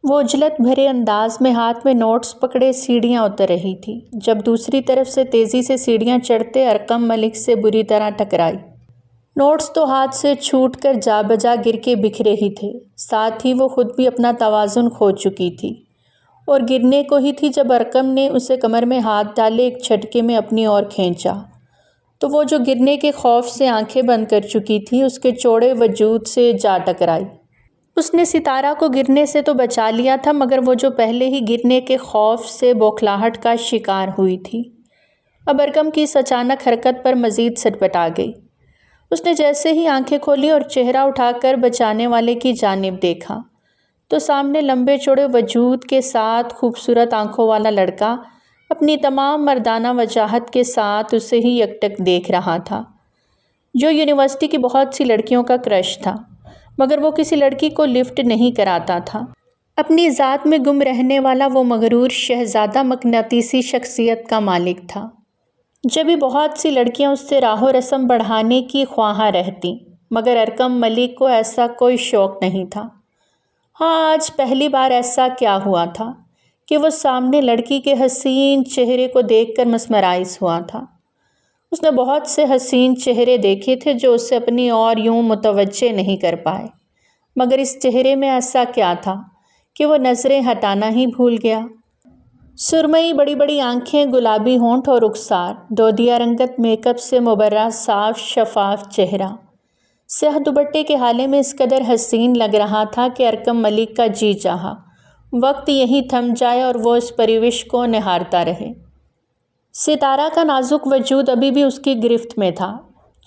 وہ عجلت بھرے انداز میں ہاتھ میں نوٹس پکڑے سیڑھیاں اتر رہی تھی جب دوسری طرف سے تیزی سے سیڑھیاں چڑھتے ارقم ملک سے بری طرح ٹکرائی۔ نوٹس تو ہاتھ سے چھوٹ کر جا بجا گر کے بکھرے ہی تھے، ساتھ ہی وہ خود بھی اپنا توازن کھو چکی تھی اور گرنے کو ہی تھی جب ارقم نے اسے کمر میں ہاتھ ڈالے ایک جھٹکے میں اپنی اور کھینچا تو وہ جو گرنے کے خوف سے آنکھیں بند کر چکی تھی اس کے چوڑے وجود سے جا ٹکرائی۔ اس نے ستارہ کو گرنے سے تو بچا لیا تھا مگر وہ جو پہلے ہی گرنے کے خوف سے بوکھلاہٹ کا شکار ہوئی تھی اب ارقم کی اس اچانک حرکت پر مزید سٹپٹا گئی۔ اس نے جیسے ہی آنکھیں کھولی اور چہرہ اٹھا کر بچانے والے کی جانب دیکھا تو سامنے لمبے چوڑے وجود کے ساتھ خوبصورت آنکھوں والا لڑکا اپنی تمام مردانہ وجاہت کے ساتھ اسے ہی یکٹک دیکھ رہا تھا، جو یونیورسٹی کی بہت سی لڑکیوں کا کرش تھا مگر وہ کسی لڑکی کو لفٹ نہیں کراتا تھا۔ اپنی ذات میں گم رہنے والا وہ مغرور شہزادہ مقناطیسی شخصیت کا مالک تھا۔ جبھی بہت سی لڑکیاں اس سے راہ و رسم بڑھانے کی خواہاں رہتیں مگر ارقم ملک کو ایسا کوئی شوق نہیں تھا۔ ہاں، آج پہلی بار ایسا کیا ہوا تھا کہ وہ سامنے لڑکی کے حسین چہرے کو دیکھ کر مسمرائز ہوا تھا۔ اس نے بہت سے حسین چہرے دیکھے تھے جو اسے اپنی اور یوں متوجہ نہیں کر پائے مگر اس چہرے میں ایسا کیا تھا کہ وہ نظریں ہٹانا ہی بھول گیا۔ سرمئی بڑی بڑی آنکھیں، گلابی ہونٹ اور رخسار، دودیا رنگت میک اپ سے مبرہ صاف شفاف چہرہ سیاہ دوپٹے کے حالے میں اس قدر حسین لگ رہا تھا کہ ارقم ملک کا جی چاہا وقت یہیں تھم جائے اور وہ اس پریوش کو نہارتا رہے۔ ستارہ کا نازک وجود ابھی بھی اس کی گرفت میں تھا۔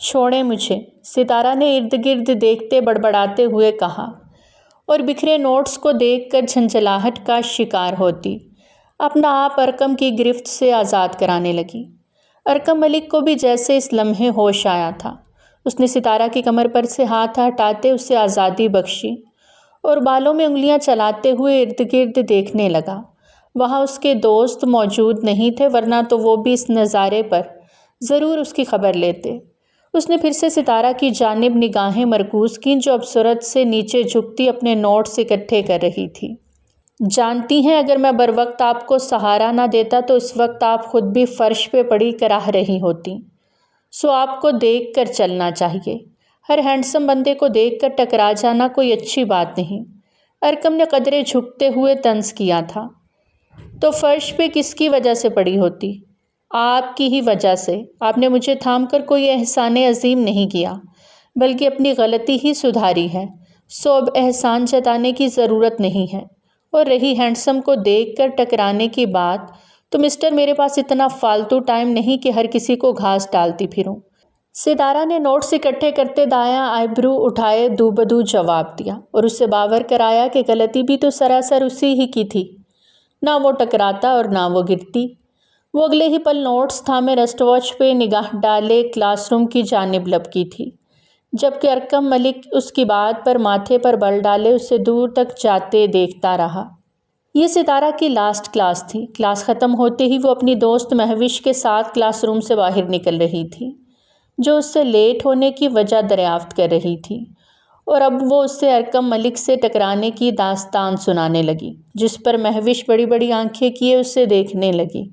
چھوڑیں مجھے، ستارہ نے ارد گرد دیکھتے بڑبڑاتے ہوئے کہا اور بکھرے نوٹس کو دیکھ کر جھنجھلاہٹ کا شکار ہوتی اپنا آپ ارقم کی گرفت سے آزاد کرانے لگی۔ ارقم ملک کو بھی جیسے اس لمحے ہوش آیا تھا۔ اس نے ستارہ کی کمر پر سے ہاتھ ہٹاتے اسے آزادی بخشی اور بالوں میں انگلیاں چلاتے ہوئے ارد گرد دیکھنے لگا۔ وہاں اس کے دوست موجود نہیں تھے ورنہ تو وہ بھی اس نظارے پر ضرور اس کی خبر لیتے۔ اس نے پھر سے ستارہ کی جانب نگاہیں مرکوز کیں جو اب سرعت سے نیچے جھکتی اپنے نوٹس اکٹھے کر رہی تھی۔ جانتی ہیں اگر میں بروقت آپ کو سہارا نہ دیتا تو اس وقت آپ خود بھی فرش پہ پڑی کراہ رہی ہوتی، سو آپ کو دیکھ کر چلنا چاہیے۔ ہر ہینڈسم بندے کو دیکھ کر ٹکرا جانا کوئی اچھی بات نہیں۔ ارقم نے قدرے جھکتے ہوئے طنز کیا تھا۔ تو فرش پہ کس کی وجہ سے پڑی ہوتی؟ آپ کی ہی وجہ سے۔ آپ نے مجھے تھام کر کوئی احسان عظیم نہیں کیا بلکہ اپنی غلطی ہی سدھاری ہے، سو اب احسان جتانے کی ضرورت نہیں ہے۔ اور رہی ہینڈسم کو دیکھ کر ٹکرانے کی بات تو مسٹر میرے پاس اتنا فالتو ٹائم نہیں کہ ہر کسی کو گھاس ڈالتی پھروں۔ ستارہ نے نوٹس اکٹھے کرتے دایاں آئی برو اٹھائے دو بدو جواب دیا اور اسے باور کرایا کہ غلطی بھی تو سراسر اسی ہی کی تھی، نہ وہ ٹکراتا اور نہ وہ گرتی۔ وہ اگلے ہی پل نوٹس تھامے رسٹ واچ پہ نگاہ ڈالے کلاس روم کی جانب لپکی تھی جبکہ ارقم ملک اس کی بات پر ماتھے پر بل ڈالے اسے دور تک جاتے دیکھتا رہا۔ یہ ستارہ کی لاسٹ کلاس تھی۔ کلاس ختم ہوتے ہی وہ اپنی دوست مہوش کے ساتھ کلاس روم سے باہر نکل رہی تھی جو اس سے لیٹ ہونے کی وجہ دریافت کر رہی تھی اور اب وہ اس سے ارقم ملک سے ٹکرانے کی داستان سنانے لگی جس پر مہوش بڑی بڑی آنکھیں کیے اسے دیکھنے لگی۔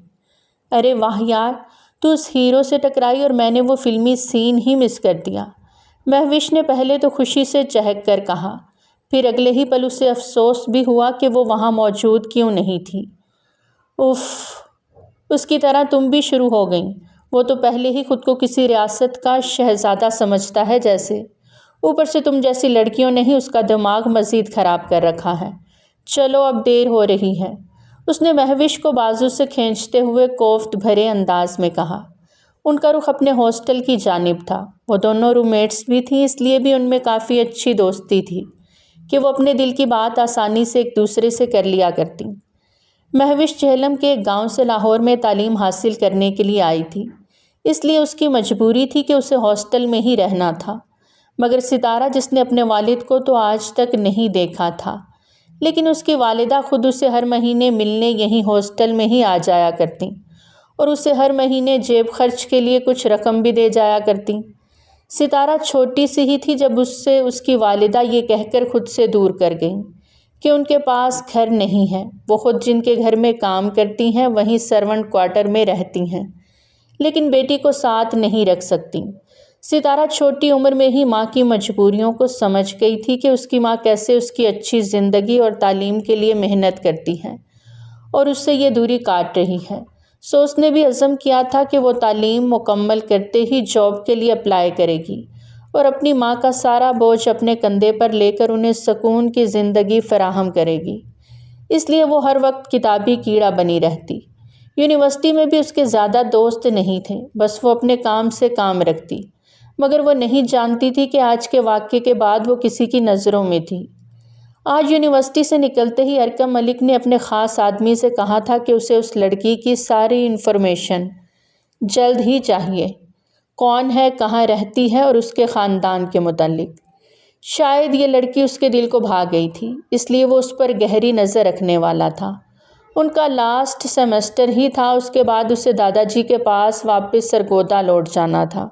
ارے واہ یار، تو اس ہیرو سے ٹکرائی اور میں نے وہ فلمی سین ہی مس کر دیا، مہوش نے پہلے تو خوشی سے چہک کر کہا، پھر اگلے ہی پل اسے افسوس بھی ہوا کہ وہ وہاں موجود کیوں نہیں تھی۔ اف، اس کی طرح تم بھی شروع ہو گئیں۔ وہ تو پہلے ہی خود کو کسی ریاست کا شہزادہ سمجھتا ہے جیسے، اوپر سے تم جیسی لڑکیوں نے ہی اس کا دماغ مزید خراب کر رکھا ہے۔ چلو اب دیر ہو رہی ہے، اس نے مہوش کو بازو سے کھینچتے ہوئے کوفت بھرے انداز میں کہا۔ ان کا رخ اپنے ہاسٹل کی جانب تھا۔ وہ دونوں روم میٹس بھی تھیں، اس لیے بھی ان میں کافی اچھی دوستی تھی کہ وہ اپنے دل کی بات آسانی سے ایک دوسرے سے کر لیا کرتی۔ مہوش جہلم کے ایک گاؤں سے لاہور میں تعلیم حاصل کرنے کے لیے آئی تھی، اس لیے اس کی مجبوری تھی کہ اسے ہاسٹل میں ہی رہنا تھا مگر ستارہ جس نے اپنے والد کو تو آج تک نہیں دیکھا تھا لیکن اس کی والدہ خود اسے ہر مہینے ملنے یہیں ہاسٹل میں ہی آ جایا کرتیں اور اسے ہر مہینے جیب خرچ کے لیے کچھ رقم بھی دے جایا کرتیں۔ ستارہ چھوٹی سی ہی تھی جب اس سے اس کی والدہ یہ کہہ کر خود سے دور کر گئیں کہ ان کے پاس گھر نہیں ہے، وہ خود جن کے گھر میں کام کرتی ہیں وہیں سرونٹ کوارٹر میں رہتی ہیں، لیکن بیٹی کو ساتھ نہیں رکھ سکتی۔ ستارہ چھوٹی عمر میں ہی ماں کی مجبوریوں کو سمجھ گئی تھی کہ اس کی ماں کیسے اس کی اچھی زندگی اور تعلیم کے لیے محنت کرتی ہے اور اس سے یہ دوری کاٹ رہی ہے۔ سو اس نے بھی عزم کیا تھا کہ وہ تعلیم مکمل کرتے ہی جاب کے لیے اپلائی کرے گی اور اپنی ماں کا سارا بوجھ اپنے کندھے پر لے کر انہیں سکون کی زندگی فراہم کرے گی۔ اس لیے وہ ہر وقت کتابی کیڑا بنی رہتی۔ یونیورسٹی میں بھی اس کے زیادہ دوست نہیں تھے، بس وہ اپنے کام سے کام رکھتی، مگر وہ نہیں جانتی تھی کہ آج کے واقعے کے بعد وہ کسی کی نظروں میں تھی۔ آج یونیورسٹی سے نکلتے ہی ارکم ملک نے اپنے خاص آدمی سے کہا تھا کہ اسے اس لڑکی کی ساری انفارمیشن جلد ہی چاہیے، کون ہے، کہاں رہتی ہے اور اس کے خاندان کے متعلق۔ شاید یہ لڑکی اس کے دل کو بھا گئی تھی، اس لیے وہ اس پر گہری نظر رکھنے والا تھا۔ ان کا لاسٹ سیمسٹر ہی تھا، اس کے بعد اسے دادا جی کے پاس واپس سرگودا لوٹ جانا تھا،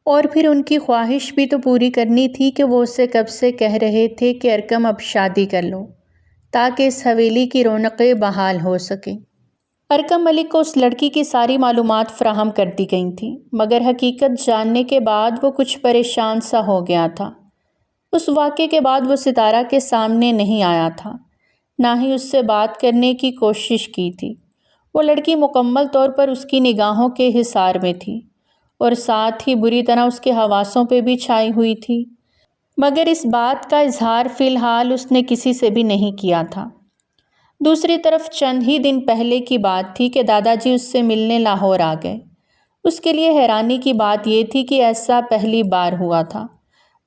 اور پھر ان کی خواہش بھی تو پوری کرنی تھی کہ وہ اسے کب سے کہہ رہے تھے کہ ارکم اب شادی کر لو تاکہ اس حویلی کی رونقیں بحال ہو سکیں۔ ارکم ملک کو اس لڑکی کی ساری معلومات فراہم کر دی گئی تھیں، مگر حقیقت جاننے کے بعد وہ کچھ پریشان سا ہو گیا تھا۔ اس واقعے کے بعد وہ ستارہ کے سامنے نہیں آیا تھا، نہ ہی اس سے بات کرنے کی کوشش کی تھی۔ وہ لڑکی مکمل طور پر اس کی نگاہوں کے حصار میں تھی اور ساتھ ہی بری طرح اس کے حواسوں پہ بھی چھائی ہوئی تھی، مگر اس بات کا اظہار فی الحال اس نے کسی سے بھی نہیں کیا تھا۔ دوسری طرف چند ہی دن پہلے کی بات تھی کہ دادا جی اس سے ملنے لاہور آ گئے۔ اس کے لیے حیرانی کی بات یہ تھی کہ ایسا پہلی بار ہوا تھا،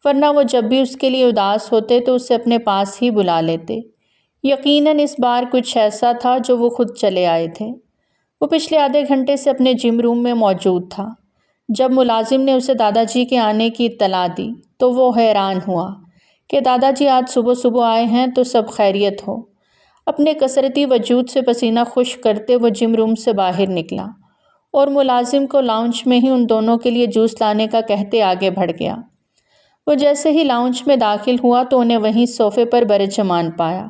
ورنہ وہ جب بھی اس کے لیے اداس ہوتے تو اسے اپنے پاس ہی بلا لیتے۔ یقیناً اس بار کچھ ایسا تھا جو وہ خود چلے آئے تھے۔ وہ پچھلے آدھے گھنٹے سے اپنے جم روم میں موجود تھا۔ جب ملازم نے اسے دادا جی کے آنے کی اطلاع دی تو وہ حیران ہوا کہ دادا جی آج صبح صبح آئے ہیں تو سب خیریت ہو۔ اپنے کثرتی وجود سے پسینہ خشک کرتے وہ جم روم سے باہر نکلا اور ملازم کو لاؤنج میں ہی ان دونوں کے لیے جوس لانے کا کہتے آگے بڑھ گیا۔ وہ جیسے ہی لاؤنج میں داخل ہوا تو انہیں وہیں صوفے پر برجمان پایا۔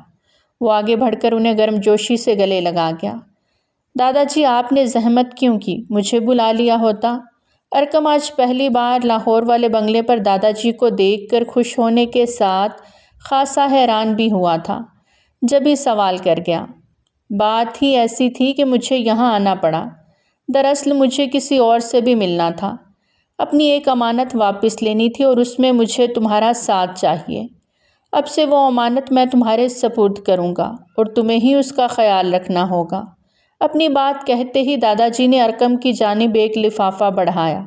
وہ آگے بڑھ کر انہیں گرم جوشی سے گلے لگا گیا۔ دادا جی آپ نے زحمت کیوں کی، مجھے بلا لیا ہوتا۔ ارکم آج پہلی بار لاہور والے بنگلے پر دادا جی کو دیکھ کر خوش ہونے کے ساتھ خاصا حیران بھی ہوا تھا۔ جب ہی سوال کر گیا، بات ہی ایسی تھی کہ مجھے یہاں آنا پڑا۔ دراصل مجھے کسی اور سے بھی ملنا تھا، اپنی ایک امانت واپس لینی تھی اور اس میں مجھے تمہارا ساتھ چاہیے۔ اب سے وہ امانت میں تمہارے سپرد کروں گا اور تمہیں ہی اس کا خیال رکھنا ہوگا۔ اپنی بات کہتے ہی دادا جی نے ارکم کی جانب ایک لفافہ بڑھایا۔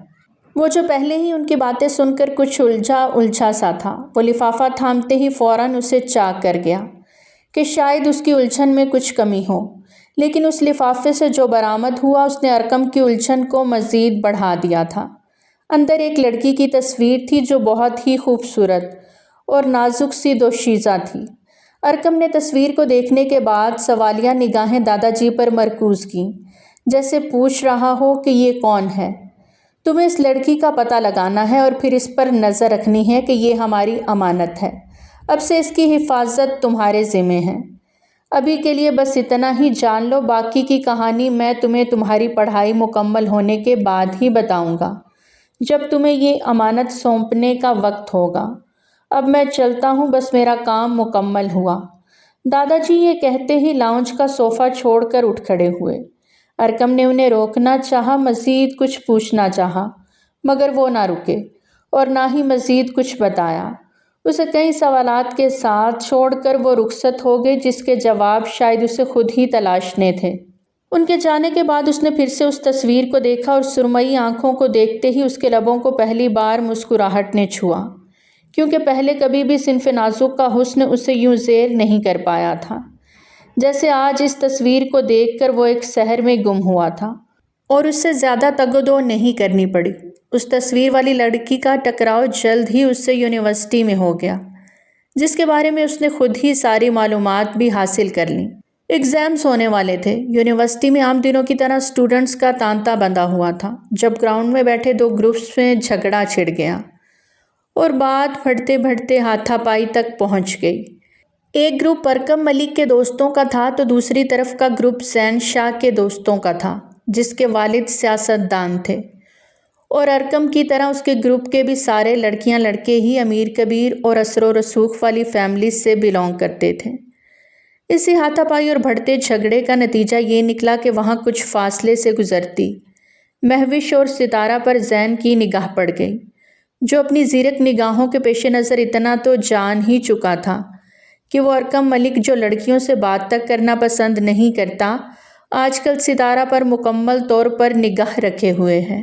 وہ جو پہلے ہی ان کی باتیں سن کر کچھ الجھا سا تھا، وہ لفافہ تھامتے ہی فوراً اسے چاک کر گیا کہ شاید اس کی الجھن میں کچھ کمی ہو، لیکن اس لفافے سے جو برآمد ہوا اس نے ارکم کی الجھن کو مزید بڑھا دیا تھا۔ اندر ایک لڑکی کی تصویر تھی جو بہت ہی خوبصورت اور نازک سی دوشیزہ تھی۔ ارکم نے تصویر کو دیکھنے کے بعد سوالیہ نگاہیں دادا جی پر مرکوز کیں، جیسے پوچھ رہا ہو کہ یہ کون ہے؟ تمہیں اس لڑکی کا پتہ لگانا ہے اور پھر اس پر نظر رکھنی ہے کہ یہ ہماری امانت ہے۔ اب سے اس کی حفاظت تمہارے ذمہ ہے۔ ابھی کے لیے بس اتنا ہی جان لو، باقی کی کہانی میں تمہیں تمہاری پڑھائی مکمل ہونے کے بعد ہی بتاؤں گا، جب تمہیں یہ امانت سونپنے کا وقت ہوگا۔ اب میں چلتا ہوں، بس میرا کام مکمل ہوا۔ دادا جی یہ کہتے ہی لاؤنج کا صوفہ چھوڑ کر اٹھ کھڑے ہوئے۔ ارکم نے انہیں روکنا چاہا، مزید کچھ پوچھنا چاہا، مگر وہ نہ رکے اور نہ ہی مزید کچھ بتایا۔ اسے کئی سوالات کے ساتھ چھوڑ کر وہ رخصت ہو گئے، جس کے جواب شاید اسے خود ہی تلاشنے تھے۔ ان کے جانے کے بعد اس نے پھر سے اس تصویر کو دیکھا اور سرمئی آنکھوں کو دیکھتے ہی اس کے لبوں کو پہلی بار مسکراہٹ نے چھوا، کیونکہ پہلے کبھی بھی صنف نازک کا حسن اسے یوں زیر نہیں کر پایا تھا جیسے آج اس تصویر کو دیکھ کر وہ ایک سحر میں گم ہوا تھا، اور اس سے زیادہ تگ و دو نہیں کرنی پڑی۔ اس تصویر والی لڑکی کا ٹکراؤ جلد ہی اس سے یونیورسٹی میں ہو گیا، جس کے بارے میں اس نے خود ہی ساری معلومات بھی حاصل کر لیں۔ ایگزامز ہونے والے تھے۔ یونیورسٹی میں عام دنوں کی طرح اسٹوڈنٹس کا تانتا بندھا ہوا تھا، جب گراؤنڈ میں بیٹھے دو گروپس میں جھگڑا چھڑ گیا اور بات بڑھتے بڑھتے ہاتھا پائی تک پہنچ گئی۔ ایک گروپ ارکم ملک کے دوستوں کا تھا تو دوسری طرف کا گروپ زین شاہ کے دوستوں کا تھا، جس کے والد سیاستدان تھے، اور ارکم کی طرح اس کے گروپ کے بھی سارے لڑکیاں لڑکے ہی امیر کبیر اور اثر و رسوخ والی فیملیز سے بلونگ کرتے تھے۔ اسی ہاتھا پائی اور بڑھتے جھگڑے کا نتیجہ یہ نکلا کہ وہاں کچھ فاصلے سے گزرتی مہوش اور ستارہ پر زین کی نگاہ پڑ گئی، جو اپنی زیرک نگاہوں کے پیش نظر اتنا تو جان ہی چکا تھا کہ وہ ارکم ملک جو لڑکیوں سے بات تک کرنا پسند نہیں کرتا، آج کل ستارہ پر مکمل طور پر نگاہ رکھے ہوئے ہے۔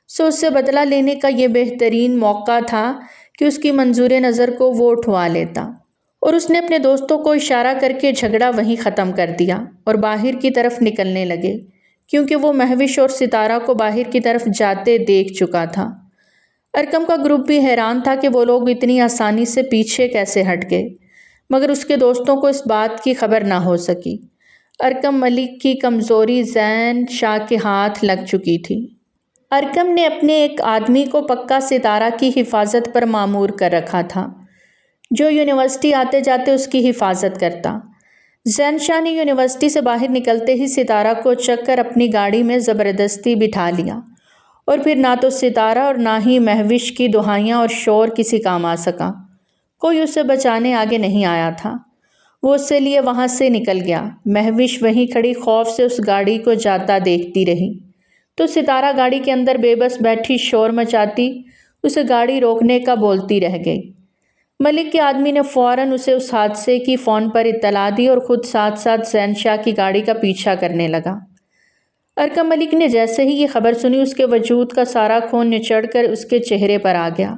سو اس سے بدلہ لینے کا یہ بہترین موقع تھا کہ اس کی منظور نظر کو وہ اٹھوا لیتا، اور اس نے اپنے دوستوں کو اشارہ کر کے جھگڑا وہیں ختم کر دیا اور باہر کی طرف نکلنے لگے، کیونکہ وہ مہوش اور ستارہ کو باہر کی طرف جاتے دیکھ چکا تھا۔ ارکم کا گروپ بھی حیران تھا کہ وہ لوگ اتنی آسانی سے پیچھے کیسے ہٹ گئے، مگر اس کے دوستوں کو اس بات کی خبر نہ ہو سکی۔ ارکم ملک کی کمزوری زین شاہ کے ہاتھ لگ چکی تھی۔ ارکم نے اپنے ایک آدمی کو پکا ستارہ کی حفاظت پر مامور کر رکھا تھا، جو یونیورسٹی آتے جاتے اس کی حفاظت کرتا۔ زین شاہ نے یونیورسٹی سے باہر نکلتے ہی ستارہ کو چک کر اپنی گاڑی میں زبردستی بٹھا لیا، اور پھر نہ تو ستارہ اور نہ ہی مہوش کی دہائیاں اور شور کسی کام آ سکا۔ کوئی اسے بچانے آگے نہیں آیا تھا۔ وہ اس سے لیے وہاں سے نکل گیا۔ مہوش وہیں کھڑی خوف سے اس گاڑی کو جاتا دیکھتی رہی، تو ستارہ گاڑی کے اندر بے بس بیٹھی شور مچاتی اسے گاڑی روکنے کا بولتی رہ گئی۔ ملک کے آدمی نے فوراً اسے اس حادثے کی فون پر اطلاع دی اور خود ساتھ ساتھ زین شاہ کی گاڑی کا پیچھا کرنے لگا۔ ارکم ملک نے جیسے ہی یہ خبر سنی، اس کے وجود کا سارا خون نچڑ کر اس کے چہرے پر آ گیا۔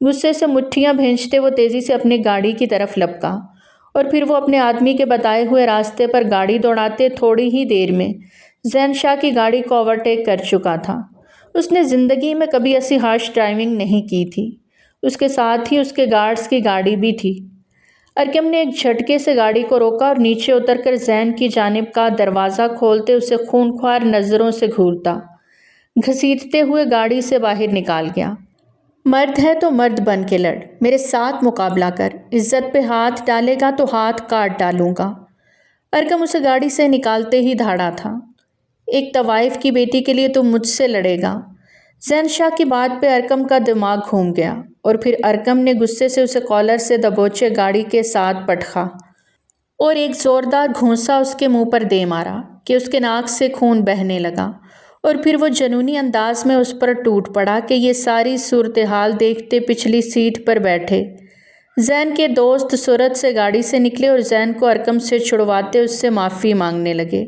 غصے سے مٹھیاں بھینجتے وہ تیزی سے اپنی گاڑی کی طرف لپکا، اور پھر وہ اپنے آدمی کے بتائے ہوئے راستے پر گاڑی دوڑاتے تھوڑی ہی دیر میں زین شاہ کی گاڑی کو اوورٹیک کر چکا تھا۔ اس نے زندگی میں کبھی ایسی ہارش ڈرائیونگ نہیں کی تھی۔ اس کے ساتھ ہی اس کے گارڈز کی گاڑی بھی تھی۔ ارکم نے ایک جھٹکے سے گاڑی کو روکا اور نیچے اتر کر زین کی جانب کا دروازہ کھولتے اسے خونخوار نظروں سے گھورتا گھسیٹتے ہوئے گاڑی سے باہر نکال گیا۔ مرد ہے تو مرد بن کے لڑ، میرے ساتھ مقابلہ کر، عزت پہ ہاتھ ڈالے گا تو ہاتھ کاٹ ڈالوں گا۔ ارکم اسے گاڑی سے نکالتے ہی دھاڑا تھا۔ ایک طوائف کی بیٹی کے لیے تم مجھ سے لڑے گا؟ زین شاہ کی بات پہ ارکم کا دماغ گھوم گیا، اور پھر ارکم نے غصے سے اسے کالر سے دبوچے گاڑی کے ساتھ پٹخا اور ایک زوردار گھونسا اس کے منہ پر دے مارا کہ اس کے ناک سے خون بہنے لگا، اور پھر وہ جنونی انداز میں اس پر ٹوٹ پڑا کہ یہ ساری صورتحال دیکھتے پچھلی سیٹ پر بیٹھے زین کے دوست سرعت سے گاڑی سے نکلے اور زین کو ارکم سے چھڑواتے اس سے معافی مانگنے لگے،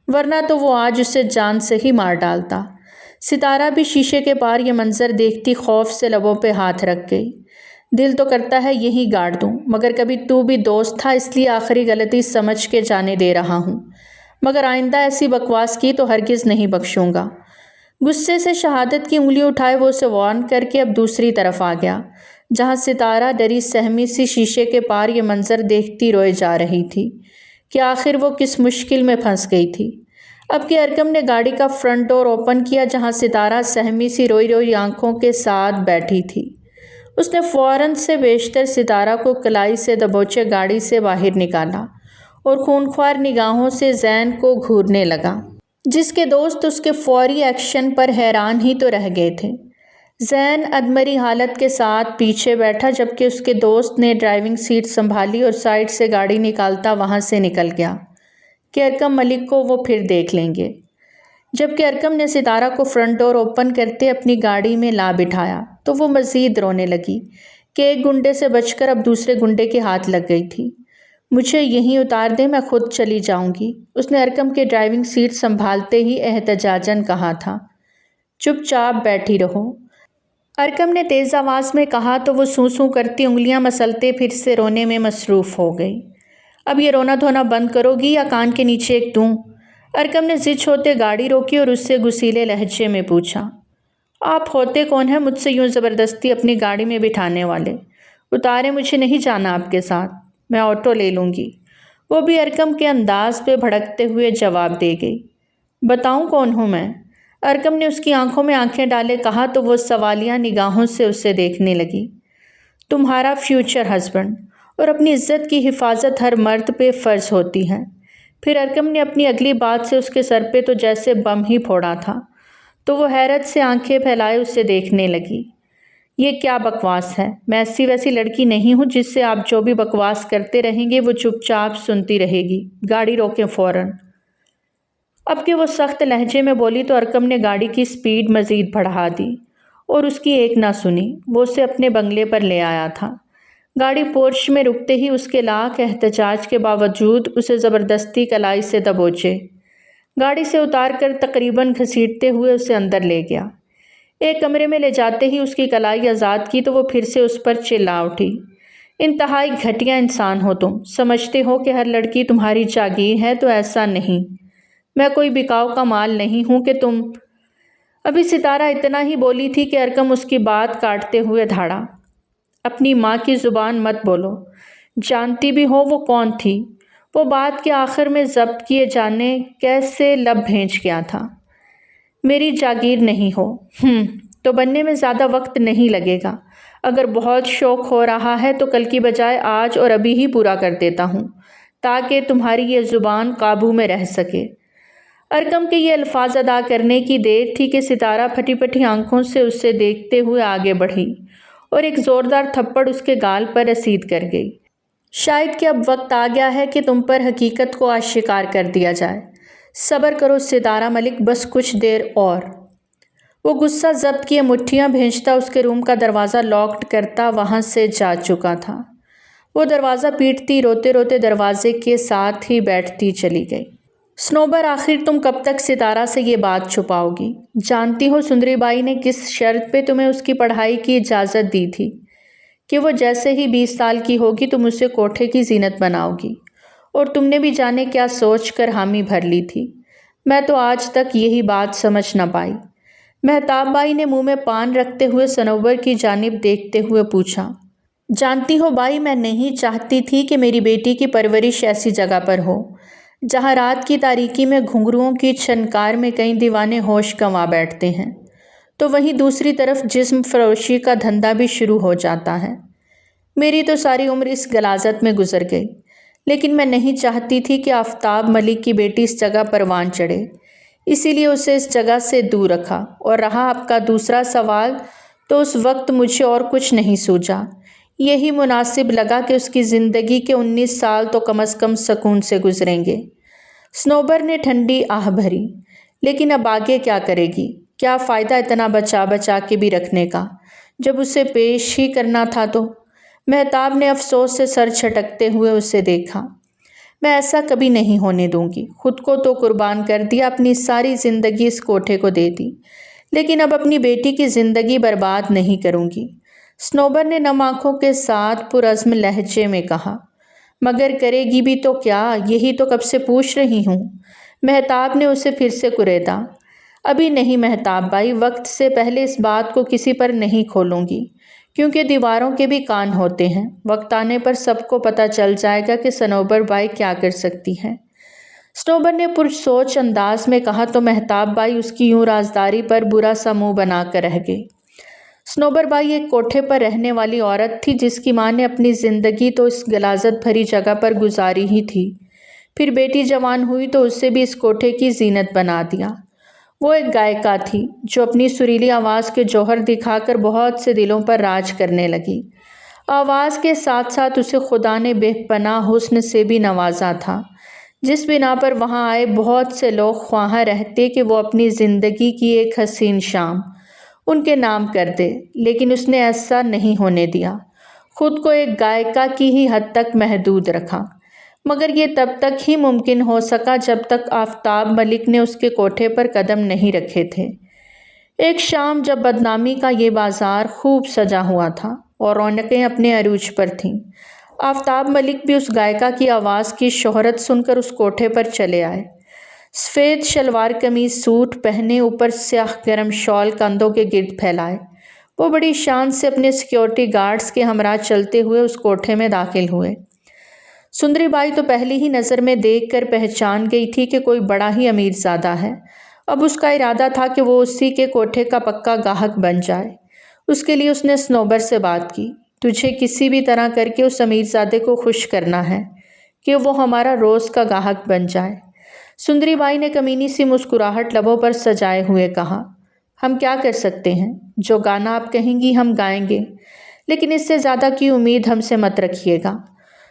ورنہ تو وہ آج اسے جان سے ہی مار ڈالتا۔ ستارہ بھی شیشے کے پار یہ منظر دیکھتی خوف سے لبوں پہ ہاتھ رکھ گئی۔ دل تو کرتا ہے یہی گاڑ دوں، مگر کبھی تو بھی دوست تھا، اس لیے آخری غلطی سمجھ کے جانے دے رہا ہوں، مگر آئندہ ایسی بکواس کی تو ہرگز نہیں بخشوں گا۔ غصے سے شہادت کی انگلی اٹھائے وہ اسے وارن کر کے اب دوسری طرف آ گیا، جہاں ستارہ ڈری سہمی سی شیشے کے پار یہ منظر دیکھتی روئے جا رہی تھی کہ آخر وہ کس مشکل میں پھنس گئی تھی۔ اب کہ ارکم نے گاڑی کا فرنٹ ڈور اوپن کیا، جہاں ستارہ سہمی سی روئی روئی آنکھوں کے ساتھ بیٹھی تھی، اس نے فوراً سے بیشتر ستارہ کو کلائی سے دبوچے گاڑی سے باہر نکالا اور خونخوار نگاہوں سے زین کو گھورنے لگا، جس کے دوست اس کے فوری ایکشن پر حیران ہی تو رہ گئے تھے۔ زین ادمری حالت کے ساتھ پیچھے بیٹھا، جبکہ اس کے دوست نے ڈرائیونگ سیٹ سنبھالی اور سائڈ سے گاڑی نکالتا وہاں سے نکل گیا کہ ارکم ملک کو وہ پھر دیکھ لیں گے۔ جبکہ ارکم نے ستارہ کو فرنٹ ڈور اوپن کرتے اپنی گاڑی میں لا بٹھایا تو وہ مزید رونے لگی کہ ایک گنڈے سے بچ کر اب دوسرے گنڈے کے ہاتھ لگ گئی تھی۔ مجھے یہیں اتار دے، میں خود چلی جاؤں گی، اس نے ارکم کے ڈرائیونگ سیٹ سنبھالتے ہی احتجاجاً کہا تھا۔ چپ چاپ بیٹھی رہو، ارکم نے تیز آواز میں کہا تو وہ سوں سوں کرتی انگلیاں مسلتے پھر سے رونے میں مصروف ہو گئی۔ اب یہ رونا دھونا بند کرو گی یا کان کے نیچے ایک دوں؟ ارکم نے ضد ہوتے گاڑی روکی اور اس سے غصیلے لہجے میں پوچھا۔ آپ ہوتے کون ہیں مجھ سے یوں زبردستی اپنی گاڑی میں بٹھانے والے؟ اتارے، مجھے نہیں جانا آپ کے ساتھ، میں آٹو لے لوں گی، وہ بھی ارکم کے انداز پہ بھڑکتے ہوئے جواب دے گئی۔ بتاؤں کون ہوں میں؟ ارکم نے اس کی آنکھوں میں آنکھیں ڈالے کہا تو وہ سوالیہ نگاہوں سے اسے دیکھنے لگی۔ تمہارا فیوچر ہسبینڈ، اور اپنی عزت کی حفاظت ہر مرد پہ فرض ہوتی ہے۔ پھر ارکم نے اپنی اگلی بات سے اس کے سر پہ تو جیسے بم ہی پھوڑا تھا، تو وہ حیرت سے آنکھیں پھیلائے اسے دیکھنے لگی۔ یہ کیا بکواس ہے؟ میں ایسی ویسی لڑکی نہیں ہوں جس سے آپ جو بھی بکواس کرتے رہیں گے وہ چپ چاپ سنتی رہے گی۔ گاڑی روکیں فوراً۔ اب کہ وہ سخت لہجے میں بولی تو ارکم نے گاڑی کی سپیڈ مزید بڑھا دی اور اس کی ایک نہ سنی۔ وہ اسے اپنے بنگلے پر لے آیا تھا۔ گاڑی پورچ میں رکتے ہی اس کے لاکھ احتجاج کے باوجود اسے زبردستی کلائی سے دبوچے۔ گاڑی سے اتار کر تقریباً گھسیٹتے ہوئے اسے اندر لے گیا۔ ایک کمرے میں لے جاتے ہی اس کی کلائی آزاد کی تو وہ پھر سے اس پر چلا اٹھی۔ انتہائی گھٹیا انسان ہو تم، سمجھتے ہو کہ ہر لڑکی تمہاری جاگیر ہے، تو ایسا نہیں۔ میں کوئی بکاؤ کا مال نہیں ہوں کہ تم… ابھی ستارہ اتنا ہی بولی تھی کہ ارکم اس کی بات کاٹتے ہوئے دھاڑا۔ اپنی ماں کی زبان مت بولو، جانتی بھی ہو وہ کون تھی؟ وہ بات کے آخر میں ضبط کیے جانے کیسے لب بھینچ گیا تھا۔ میری جاگیر نہیں ہو، تو بننے میں زیادہ وقت نہیں لگے گا۔ اگر بہت شوق ہو رہا ہے تو کل کی بجائے آج اور ابھی ہی پورا کر دیتا ہوں، تاکہ تمہاری یہ زبان قابو میں رہ سکے۔ ارکم کے یہ الفاظ ادا کرنے کی دیر تھی کہ ستارہ پھٹی پھٹی آنکھوں سے اسے دیکھتے ہوئے آگے بڑھی اور ایک زوردار تھپڑ اس کے گال پر رسید کر گئی۔ شاید کہ اب وقت آ گیا ہے کہ تم پر حقیقت کو آشکار کر دیا جائے۔ صبر کرو ستارہ ملک، بس کچھ دیر اور۔ وہ غصہ ضبط کیے مٹھیاں بھینچتا اس کے روم کا دروازہ لاکڈ کرتا وہاں سے جا چکا تھا۔ وہ دروازہ پیٹتی روتے روتے دروازے کے ساتھ ہی بیٹھتی چلی گئی۔ سنوبر، آخر تم کب تک ستارہ سے یہ بات چھپاؤ گی؟ جانتی ہو سندری بائی نے کس شرط پہ تمہیں اس کی پڑھائی کی اجازت دی تھی؟ کہ وہ جیسے ہی 20 سال کی ہوگی تم اسے کوٹھے کی زینت بناؤ گی، اور تم نے بھی جانے کیا سوچ کر حامی بھر لی تھی۔ میں تو آج تک یہی بات سمجھ نہ پائی۔ مہتاب بائی نے منہ میں پان رکھتے ہوئے سنوبر کی جانب دیکھتے ہوئے پوچھا۔ جانتی ہو بائی، میں نہیں چاہتی تھی کہ میری بیٹی کی پرورش ایسی جگہ پر ہو جہاں رات کی تاریکی میں گھنگروؤں کی چھنکار میں کئی دیوانے ہوش گنوا بیٹھتے ہیں، تو وہیں دوسری طرف جسم فروشی کا دھندا بھی شروع ہو جاتا ہے۔ میری تو ساری عمر اس غلاظت میں گزر گئی، لیکن میں نہیں چاہتی تھی کہ آفتاب ملک کی بیٹی اس جگہ پروان چڑھے، اسی لیے اسے اس جگہ سے دور رکھا۔ اور رہا آپ کا دوسرا سوال، تو اس وقت مجھے اور کچھ نہیں سوجا۔ یہی مناسب لگا کہ اس کی زندگی کے 19 سال تو کم از کم سکون سے گزریں گے۔ سنوبر نے ٹھنڈی آہ بھری۔ لیکن اب آگے کیا کرے گی؟ کیا فائدہ اتنا بچا بچا کے بھی رکھنے کا، جب اسے پیش ہی کرنا تھا تو؟ مہتاب نے افسوس سے سر چھٹکتے ہوئے اسے دیکھا۔ میں ایسا کبھی نہیں ہونے دوں گی۔ خود کو تو قربان کر دیا، اپنی ساری زندگی اس کوٹھے کو دے دی، لیکن اب اپنی بیٹی کی زندگی برباد نہیں کروں گی۔ سنوبر نے نم آنکھوں کے ساتھ پرعزم لہجے میں کہا۔ مگر کرے گی بھی تو کیا؟ یہی تو کب سے پوچھ رہی ہوں۔ مہتاب نے اسے پھر سے کریدا۔ ابھی نہیں مہتاب بائی، وقت سے پہلے اس بات کو کسی پر نہیں کھولوں گی، کیونکہ دیواروں کے بھی کان ہوتے ہیں۔ وقت آنے پر سب کو پتہ چل جائے گا کہ سنوبر بائی کیا کر سکتی ہے۔ سنوبر نے پرسوچ انداز میں کہا تو مہتاب بائی اس کی یوں رازداری پر برا سا منہ بنا کر رہ گئی۔ سنوبر بائی ایک کوٹھے پر رہنے والی عورت تھی جس کی ماں نے اپنی زندگی تو اس غلاظت بھری جگہ پر گزاری ہی تھی، پھر بیٹی جوان ہوئی تو اسے بھی اس کوٹھے کی زینت بنا دیا۔ وہ ایک گائکا تھی جو اپنی سریلی آواز کے جوہر دکھا کر بہت سے دلوں پر راج کرنے لگی۔ آواز کے ساتھ ساتھ اسے خدا نے بے پناہ حسن سے بھی نوازا تھا، جس بنا پر وہاں آئے بہت سے لوگ خواہاں رہتے کہ وہ اپنی زندگی کی ایک حسین شام ان کے نام کر دے، لیکن اس نے ایسا نہیں ہونے دیا۔ خود کو ایک گائکا کی ہی حد تک محدود رکھا، مگر یہ تب تک ہی ممکن ہو سکا جب تک آفتاب ملک نے اس کے کوٹھے پر قدم نہیں رکھے تھے۔ ایک شام جب بدنامی کا یہ بازار خوب سجا ہوا تھا اور رونقیں اپنے عروج پر تھیں، آفتاب ملک بھی اس گائکا کی آواز کی شہرت سن کر اس کوٹھے پر چلے آئے۔ سفید شلوار قمیض سوٹ پہنے، اوپر سیاہ گرم شال کندھوں کے گرد پھیلائے، وہ بڑی شان سے اپنے سیکیورٹی گارڈز کے ہمراہ چلتے ہوئے اس کوٹھے میں داخل ہوئے۔ سندری بائی تو پہلی ہی نظر میں دیکھ کر پہچان گئی تھی کہ کوئی بڑا ہی امیر زادہ ہے۔ اب اس کا ارادہ تھا کہ وہ اسی کے کوٹھے کا پکا گاہک بن جائے۔ اس کے لیے اس نے سنوبر سے بات کی۔ تجھے کسی بھی طرح کر کے اس امیرزادے کو خوش کرنا ہے کہ وہ ہمارا روز کا گاہک بن جائے۔ سندری بائی نے کمینی سی مسکراہٹ لبوں پر سجائے ہوئے کہا، ہم کیا کر سکتے ہیں؟ جو گانا آپ کہیں گی ہم گائیں گے، لیکن اس سے زیادہ کی امید ہم سے مت رکھیے گا۔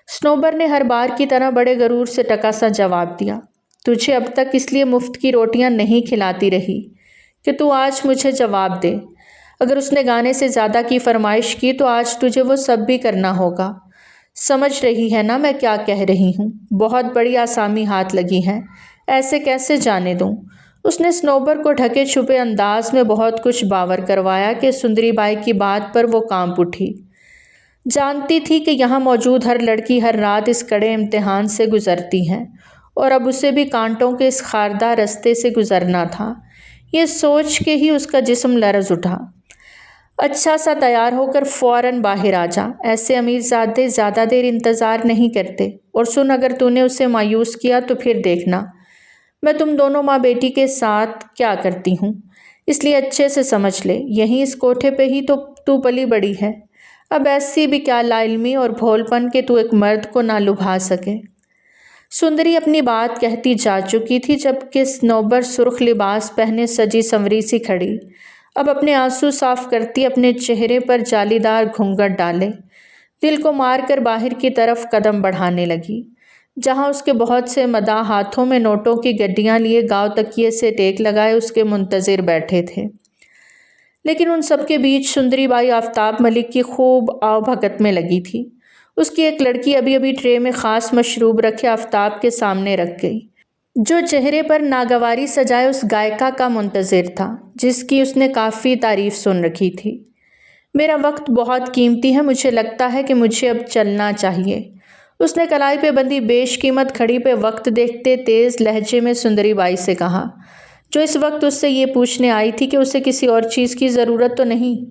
سنوبر نے ہر بار کی طرح بڑے غرور سے ٹکا سا جواب دیا، تجھے اب تک اس لیے مفت کی روٹیاں نہیں کھلاتی رہی کہ تو آج مجھے جواب دے۔ اگر اس نے گانے سے زیادہ کی فرمائش کی تو آج تجھے وہ سب بھی کرنا ہوگا۔ سمجھ رہی ہے نا میں کیا کہہ رہی ہوں؟ بہت بڑی آسامی ہاتھ لگی ہے، ایسے کیسے جانے دوں؟ اس نے سنوبر کو ڈھکے چھپے انداز میں بہت کچھ باور کروایا کہ سندری بائی کی بات پر وہ کانپ اٹھی۔ جانتی تھی کہ یہاں موجود ہر لڑکی ہر رات اس کڑے امتحان سے گزرتی ہے اور اب اسے بھی کانٹوں کے اس خاردار رستے سے گزرنا تھا۔ یہ سوچ کے ہی اس کا جسم لرز اٹھا۔ اچھا سا تیار ہو کر فوراً باہر آ جا، ایسے امیرزادے زیادہ دیر انتظار نہیں کرتے، اور سن اگر تو نے اسے مایوس کیا تو پھر دیکھنا میں تم دونوں ماں بیٹی کے ساتھ کیا کرتی ہوں۔ اس لیے اچھے سے سمجھ لے، یہیں اس کوٹھے پہ ہی تو پلی بڑی ہے، اب ایسی بھی کیا لا علمی اور بھول پن کہ تو ایک مرد کو نہ لبھا سکے۔ سندری اپنی بات کہتی جا چکی تھی جبکہ سنوبر سرخ لباس پہنے سجی سنوری سی کھڑی، اب اپنے آنسو صاف کرتی اپنے چہرے پر جالی دار گھونگھٹ ڈالے دل کو مار کر باہر کی طرف قدم بڑھانے لگی، جہاں اس کے بہت سے مداح ہاتھوں میں نوٹوں کی گڈیاں لیے گاؤ تکیے سے ٹیک لگائے اس کے منتظر بیٹھے تھے۔ لیکن ان سب کے بیچ سندری بائی آفتاب ملک کی خوب آؤ بھگت میں لگی تھی۔ اس کی ایک لڑکی ابھی ٹرے میں خاص مشروب رکھے آفتاب کے سامنے رکھ گئی، جو چہرے پر ناگواری سجائے اس گائکا کا منتظر تھا جس کی اس نے کافی تعریف سن رکھی تھی۔ میرا وقت بہت قیمتی ہے، مجھے لگتا ہے کہ مجھے اب چلنا چاہیے، اس نے کلائی پہ بندھی بیش قیمت گھڑی پہ وقت دیکھتے تیز لہجے میں سندری بائی سے کہا، جو اس وقت اس سے یہ پوچھنے آئی تھی کہ اسے کسی اور چیز کی ضرورت تو نہیں۔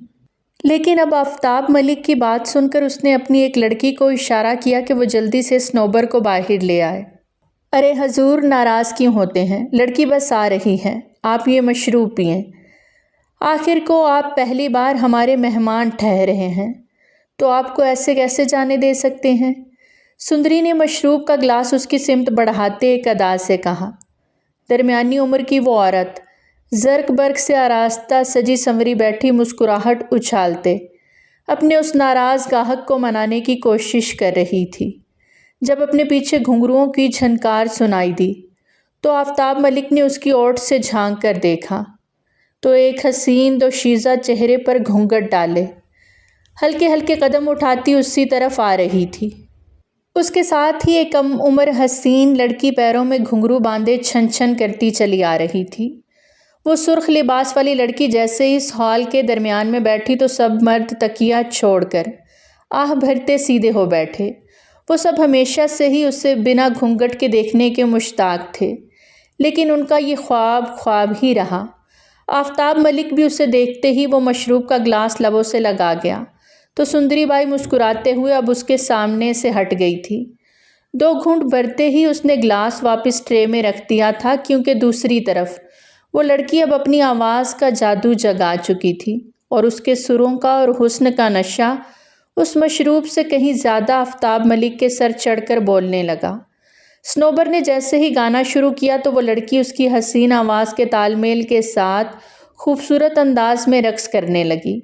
لیکن اب آفتاب ملک کی بات سن کر اس نے اپنی ایک لڑکی کو اشارہ کیا کہ وہ جلدی سے سنوبر کو باہر لے آئے۔ ارے حضور ناراض کیوں ہوتے ہیں؟ لڑکی بس آ رہی ہے، آپ یہ مشروب پئیں، آخر کو آپ پہلی بار ہمارے مہمان ٹھہرے ہیں تو آپ کو ایسے کیسے جانے دے سکتے ہیں؟ سندری نے مشروب کا گلاس اس کی سمت بڑھاتے ایک ادا سے کہا۔ درمیانی عمر کی وہ عورت زرق برق سے آراستہ سجی سنوری بیٹھی مسکراہٹ اچھالتے اپنے اس ناراض گاہک کو منانے کی کوشش کر رہی تھی۔ جب اپنے پیچھے گھنگروؤں کی جھنکار سنائی دی تو آفتاب ملک نے اس کی اوٹ سے جھانک کر دیکھا تو ایک حسین دوشیزہ چہرے پر گھونگھٹ ڈالے ہلکے ہلکے قدم اٹھاتی اسی طرف آ رہی تھی۔ اس کے ساتھ ہی ایک کم عمر حسین لڑکی پیروں میں گھنگرو باندھے چھن چھن کرتی چلی آ رہی تھی۔ وہ سرخ لباس والی لڑکی جیسے ہی اس ہال کے درمیان میں بیٹھی تو سب مرد تکیہ چھوڑ کر آہ بھرتے سیدھے ہو بیٹھے۔ وہ سب ہمیشہ سے ہی اسے بنا گھونگھٹ کے دیکھنے کے مشتاق تھے، لیکن ان کا یہ خواب ہی رہا۔ آفتاب ملک بھی اسے دیکھتے ہی وہ مشروب کا گلاس لبوں سے لگا گیا تو سندری بائی مسکراتے ہوئے اب اس کے سامنے سے ہٹ گئی تھی۔ 2 گھونٹ بھرتے ہی اس نے گلاس واپس ٹرے میں رکھ دیا تھا کیونکہ دوسری طرف وہ لڑکی اب اپنی آواز کا جادو جگا چکی تھی اور اس کے سروں کا اور حسن کا نشہ اس مشروب سے کہیں زیادہ آفتاب ملک کے سر چڑھ کر بولنے لگا۔ سنوبر نے جیسے ہی گانا شروع کیا تو وہ لڑکی اس کی حسین آواز کے تال میل کے ساتھ خوبصورت انداز میں رقص کرنے لگی۔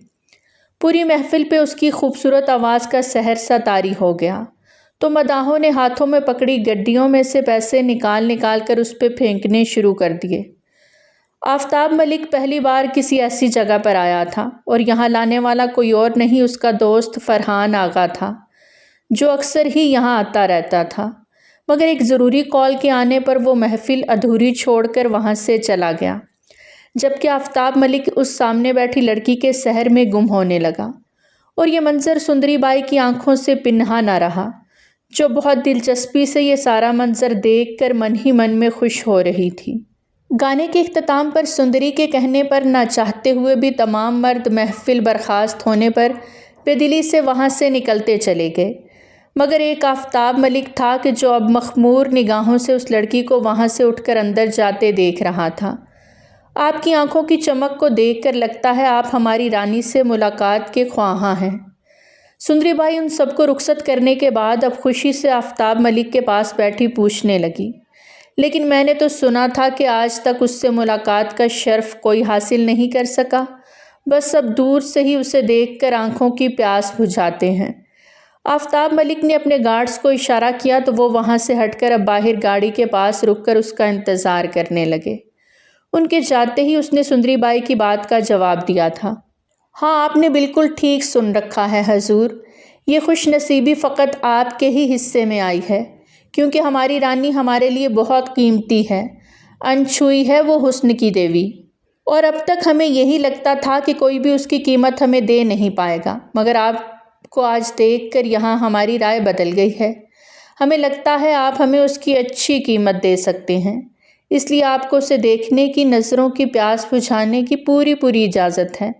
پوری محفل پہ اس کی خوبصورت آواز کا سحر سا طاری ہو گیا تو مداحوں نے ہاتھوں میں پکڑی گڈیوں میں سے پیسے نکال کر اس پہ پھینکنے شروع کر دیے۔ آفتاب ملک پہلی بار کسی ایسی جگہ پر آیا تھا اور یہاں لانے والا کوئی اور نہیں اس کا دوست فرحان آغا تھا جو اکثر ہی یہاں آتا رہتا تھا، مگر ایک ضروری کال کے آنے پر وہ محفل ادھوری چھوڑ کر وہاں سے چلا گیا، جبکہ آفتاب ملک اس سامنے بیٹھی لڑکی کے سحر میں گم ہونے لگا اور یہ منظر سندری بائی کی آنکھوں سے پنہا نہ رہا، جو بہت دلچسپی سے یہ سارا منظر دیکھ کر من ہی من میں خوش ہو رہی تھی۔ گانے کے اختتام پر سندری کے کہنے پر نہ چاہتے ہوئے بھی تمام مرد محفل برخاست ہونے پر بے دلی سے وہاں سے نکلتے چلے گئے، مگر ایک آفتاب ملک تھا کہ جو اب مخمور نگاہوں سے اس لڑکی کو وہاں سے اٹھ کر اندر جاتے دیکھ رہا تھا۔ آپ کی آنکھوں کی چمک کو دیکھ کر لگتا ہے آپ ہماری رانی سے ملاقات کے خواہاں ہیں۔ سندری بائی ان سب کو رخصت کرنے کے بعد اب خوشی سے آفتاب ملک کے پاس بیٹھی پوچھنے لگی، لیکن میں نے تو سنا تھا کہ آج تک اس سے ملاقات کا شرف کوئی حاصل نہیں کر سکا، بس اب دور سے ہی اسے دیکھ کر آنکھوں کی پیاس بجھاتے ہیں۔ آفتاب ملک نے اپنے گارڈز کو اشارہ کیا تو وہ وہاں سے ہٹ کر اب باہر گاڑی کے پاس رک کر اس کا انتظار کرنے لگے۔ ان کے جاتے ہی اس نے سندری بائی کی بات کا جواب دیا تھا۔ ہاں، آپ نے بالکل ٹھیک سن رکھا ہے حضور، یہ خوش نصیبی فقط آپ کے ہی حصے میں آئی ہے، کیونکہ ہماری رانی ہمارے لیے بہت قیمتی ہے، انچھوئی ہے وہ حسن کی دیوی، اور اب تک ہمیں یہی لگتا تھا کہ کوئی بھی اس کی قیمت ہمیں دے نہیں پائے گا، مگر آپ کو آج دیکھ کر یہاں ہماری رائے بدل گئی ہے۔ ہمیں لگتا ہے آپ ہمیں اس کی اچھی قیمت دے سکتے ہیں، اس لیے آپ کو اسے دیکھنے کی، نظروں کی پیاس بجھانے کی پوری اجازت ہے۔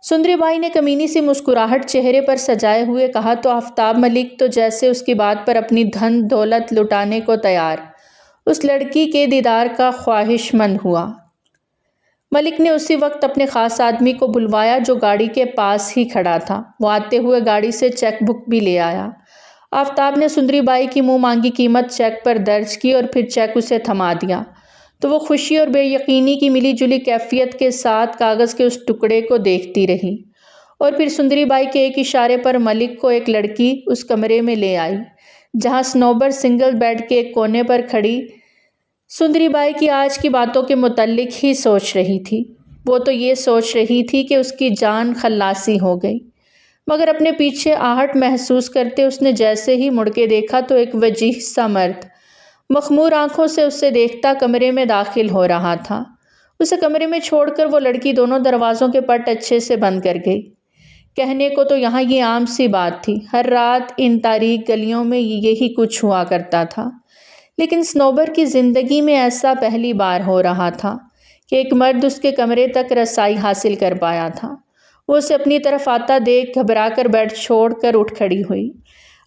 سندری بائی نے کمینی سی مسکراہٹ چہرے پر سجائے ہوئے کہا تو آفتاب ملک تو جیسے اس کی بات پر اپنی دھن دولت لٹانے کو تیار، اس لڑکی کے دیدار کا خواہش مند ہوا۔ ملک نے اسی وقت اپنے خاص آدمی کو بلوایا جو گاڑی کے پاس ہی کھڑا تھا۔ وہ آتے ہوئے گاڑی سے چیک بک بھی لے آیا۔ آفتاب نے سندری بائی کی منہ مانگی قیمت چیک پر درج کی اور پھر چیک اسے تھما دیا تو وہ خوشی اور بے یقینی کی ملی جلی کیفیت کے ساتھ کاغذ کے اس ٹکڑے کو دیکھتی رہی، اور پھر سندری بائی کے ایک اشارے پر ملک کو ایک لڑکی اس کمرے میں لے آئی جہاں صنوبر سنگل بیڈ کے ایک کونے پر کھڑی سندری بائی کی آج کی باتوں کے متعلق ہی سوچ رہی تھی۔ وہ تو یہ سوچ رہی تھی کہ اس کی جان خلاصی ہو گئی، مگر اپنے پیچھے آہٹ محسوس کرتے اس نے جیسے ہی مڑ کے دیکھا تو ایک وجیح سا مرد مخمور آنکھوں سے اسے دیکھتا کمرے میں داخل ہو رہا تھا۔ اسے کمرے میں چھوڑ کر وہ لڑکی دونوں دروازوں کے پٹ اچھے سے بند کر گئی۔ کہنے کو تو یہاں یہ عام سی بات تھی، ہر رات ان تاریک گلیوں میں یہی کچھ ہوا کرتا تھا، لیکن صنوبر کی زندگی میں ایسا پہلی بار ہو رہا تھا کہ ایک مرد اس کے کمرے تک رسائی حاصل کر پایا تھا۔ وہ اسے اپنی طرف آتا دیکھ گھبرا کر بیڈ چھوڑ کر اٹھ کھڑی ہوئی،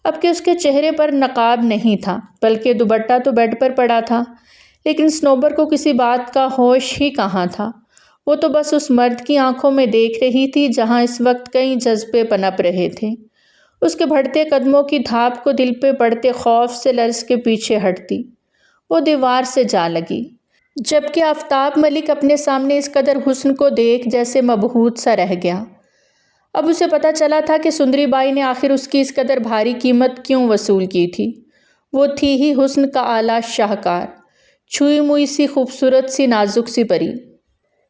اب کہ اس کے چہرے پر نقاب نہیں تھا بلکہ دوپٹہ تو بیڈ پر پڑا تھا، لیکن صنوبر کو کسی بات کا ہوش ہی کہاں تھا۔ وہ تو بس اس مرد کی آنکھوں میں دیکھ رہی تھی جہاں اس وقت کئی جذبے پنپ رہے تھے۔ اس کے بڑھتے قدموں کی دھاپ کو دل پہ پڑتے خوف سے لرز کے پیچھے ہٹتی وہ دیوار سے جا لگی، جبکہ آفتاب ملک اپنے سامنے اس قدر حسن کو دیکھ جیسے مبہوت سا رہ گیا۔ اب اسے پتہ چلا تھا کہ سندری بائی نے آخر اس کی اس قدر بھاری قیمت کیوں وصول کی تھی۔ وہ تھی ہی حسن کا اعلیٰ شاہکار، چھوئی موئی سی خوبصورت سی نازک سی پری،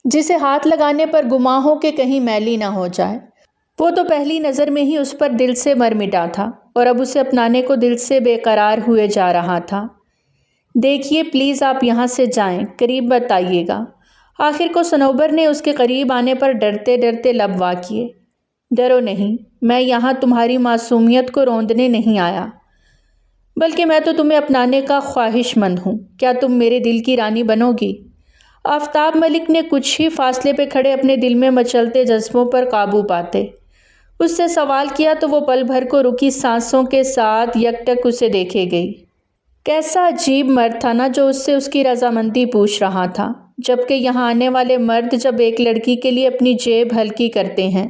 جسے ہاتھ لگانے پر گمان ہو کہ کہیں میلی نہ ہو جائے۔ وہ تو پہلی نظر میں ہی اس پر دل سے مر مٹا تھا اور اب اسے اپنانے کو دل سے بے قرار ہوئے جا رہا تھا۔ دیکھیے پلیز آپ یہاں سے جائیں، قریب مت آئیے گا۔ آخر کو صنوبر نے اس کے قریب آنے پر ڈرتے ڈرتے لب وا کیے۔ ڈرو نہیں، میں یہاں تمہاری معصومیت کو روندنے نہیں آیا، بلکہ میں تو تمہیں اپنانے کا خواہش مند ہوں۔ کیا تم میرے دل کی رانی بنو گی؟ آفتاب ملک نے کچھ ہی فاصلے پہ کھڑے اپنے دل میں مچلتے جذبوں پر قابو پاتے اس سے سوال کیا تو وہ پل بھر کو رکی سانسوں کے ساتھ یک ٹک اسے دیکھے گئی۔ کیسا عجیب مرد تھا نا جو اس سے اس کی رضامندی پوچھ رہا تھا، جبکہ یہاں آنے والے مرد جب ایک لڑکی کے لیے اپنی جیب ہلکی کرتے ہیں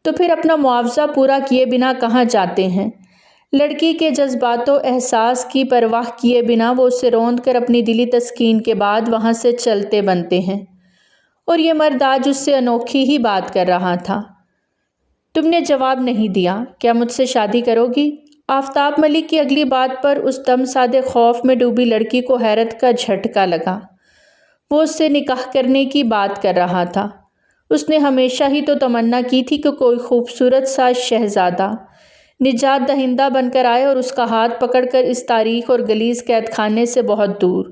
تو پھر اپنا معاوضہ پورا کیے بنا کہاں جاتے ہیں۔ لڑکی کے جذبات و احساس کی پرواہ کیے بنا وہ اسے روند کر اپنی دلی تسکین کے بعد وہاں سے چلتے بنتے ہیں، اور یہ مرد آج اس سے انوکھی ہی بات کر رہا تھا۔ تم نے جواب نہیں دیا، کیا مجھ سے شادی کرو گی؟ آفتاب ملک کی اگلی بات پر اس دم سادے خوف میں ڈوبی لڑکی کو حیرت کا جھٹکا لگا۔ وہ اس سے نکاح کرنے کی بات کر رہا تھا۔ اس نے ہمیشہ ہی تو تمنا کی تھی کہ کوئی خوبصورت سا شہزادہ نجات دہندہ بن کر آئے اور اس کا ہاتھ پکڑ کر اس تاریک اور غلیظ قید خانے سے بہت دور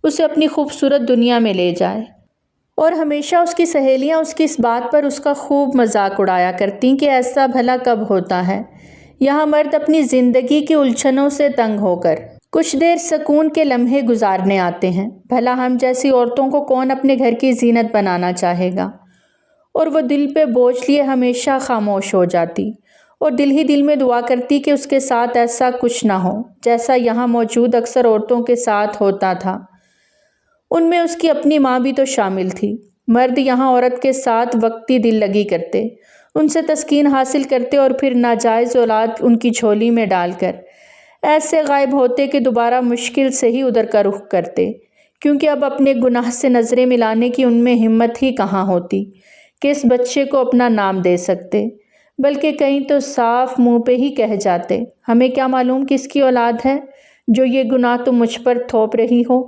اسے اپنی خوبصورت دنیا میں لے جائے، اور ہمیشہ اس کی سہیلیاں اس کی اس بات پر اس کا خوب مذاق اڑایا کرتیں کہ ایسا بھلا کب ہوتا ہے، یہاں مرد اپنی زندگی کی الجھنوں سے تنگ ہو کر کچھ دیر سکون کے لمحے گزارنے آتے ہیں، بھلا ہم جیسی عورتوں کو کون اپنے گھر کی زینت بنانا چاہے گا؟ اور وہ دل پہ بوجھ لیے ہمیشہ خاموش ہو جاتی اور دل ہی دل میں دعا کرتی کہ اس کے ساتھ ایسا کچھ نہ ہو جیسا یہاں موجود اکثر عورتوں کے ساتھ ہوتا تھا۔ ان میں اس کی اپنی ماں بھی تو شامل تھی۔ مرد یہاں عورت کے ساتھ وقتی دل لگی کرتے، ان سے تسکین حاصل کرتے اور پھر ناجائز اولاد ان کی جھولی میں ڈال کر ایسے غائب ہوتے کہ دوبارہ مشکل سے ہی ادھر کا رخ کرتے، کیونکہ اب اپنے گناہ سے نظریں ملانے کی ان میں ہمت ہی کہاں ہوتی کہ اس بچے کو اپنا نام دے سکتے، بلکہ کہیں تو صاف منہ پہ ہی کہہ جاتے، ہمیں کیا معلوم کس کی اولاد ہے جو یہ گناہ تم مجھ پر تھوپ رہی ہو۔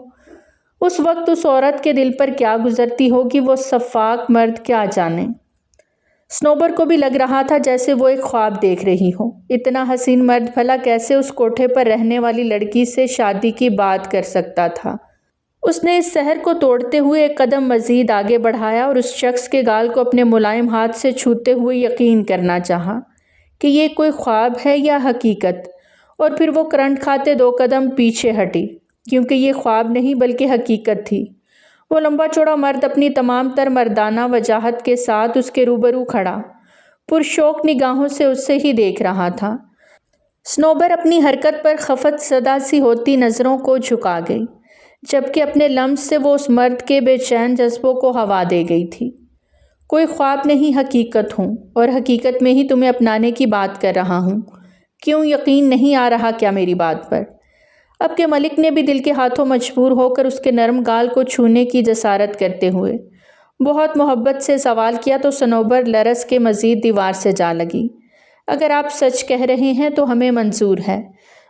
اس وقت اس عورت کے دل پر کیا گزرتی ہوگی وہ سفاک مرد کیا جانے۔ سنوبر کو بھی لگ رہا تھا جیسے وہ ایک خواب دیکھ رہی ہو۔ اتنا حسین مرد بھلا کیسے اس کوٹھے پر رہنے والی لڑکی سے شادی کی بات کر سکتا تھا؟ اس نے اس سحر کو توڑتے ہوئے ایک قدم مزید آگے بڑھایا اور اس شخص کے گال کو اپنے ملائم ہاتھ سے چھوتے ہوئے یقین کرنا چاہا کہ یہ کوئی خواب ہے یا حقیقت، اور پھر وہ کرنٹ کھاتے 2 قدم پیچھے ہٹی، کیونکہ یہ خواب نہیں بلکہ حقیقت تھی۔ وہ لمبا چوڑا مرد اپنی تمام تر مردانہ وجاہت کے ساتھ اس کے روبرو کھڑا پرشوق نگاہوں سے اس سے ہی دیکھ رہا تھا۔ سنوبر اپنی حرکت پر خفت زدہ سی ہوتی نظروں کو جھکا گئی، جبکہ اپنے لمس سے وہ اس مرد کے بے چین جذبوں کو ہوا دے گئی تھی۔ کوئی خواب نہیں، حقیقت ہوں، اور حقیقت میں ہی تمہیں اپنانے کی بات کر رہا ہوں۔ کیوں یقین نہیں آ رہا کیا میری بات پر؟ اب کہ ملک نے بھی دل کے ہاتھوں مجبور ہو کر اس کے نرم گال کو چھونے کی جسارت کرتے ہوئے بہت محبت سے سوال کیا تو سنوبر لرز کے مزید دیوار سے جا لگی۔ اگر آپ سچ کہہ رہے ہیں تو ہمیں منظور ہے،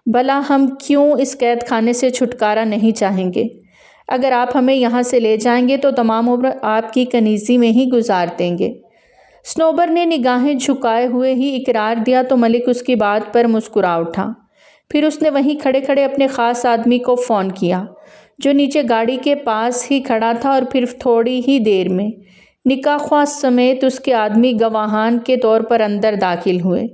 بھلا ہم کیوں اس قید خانے سے چھٹکارا نہیں چاہیں گے؟ اگر آپ ہمیں یہاں سے لے جائیں گے تو تمام عمر آپ کی کنیزی میں ہی گزار دیں گے۔ سنوبر نے نگاہیں جھکائے ہوئے ہی اقرار دیا تو ملک اس کی بات پر مسکرا اٹھا۔ پھر اس نے وہیں کھڑے کھڑے اپنے خاص آدمی کو فون کیا جو نیچے گاڑی کے پاس ہی کھڑا تھا، اور پھر تھوڑی ہی دیر میں نکاح خواہ سمیت اس کے آدمی گواہان کے طور پر اندر داخل ہوئے۔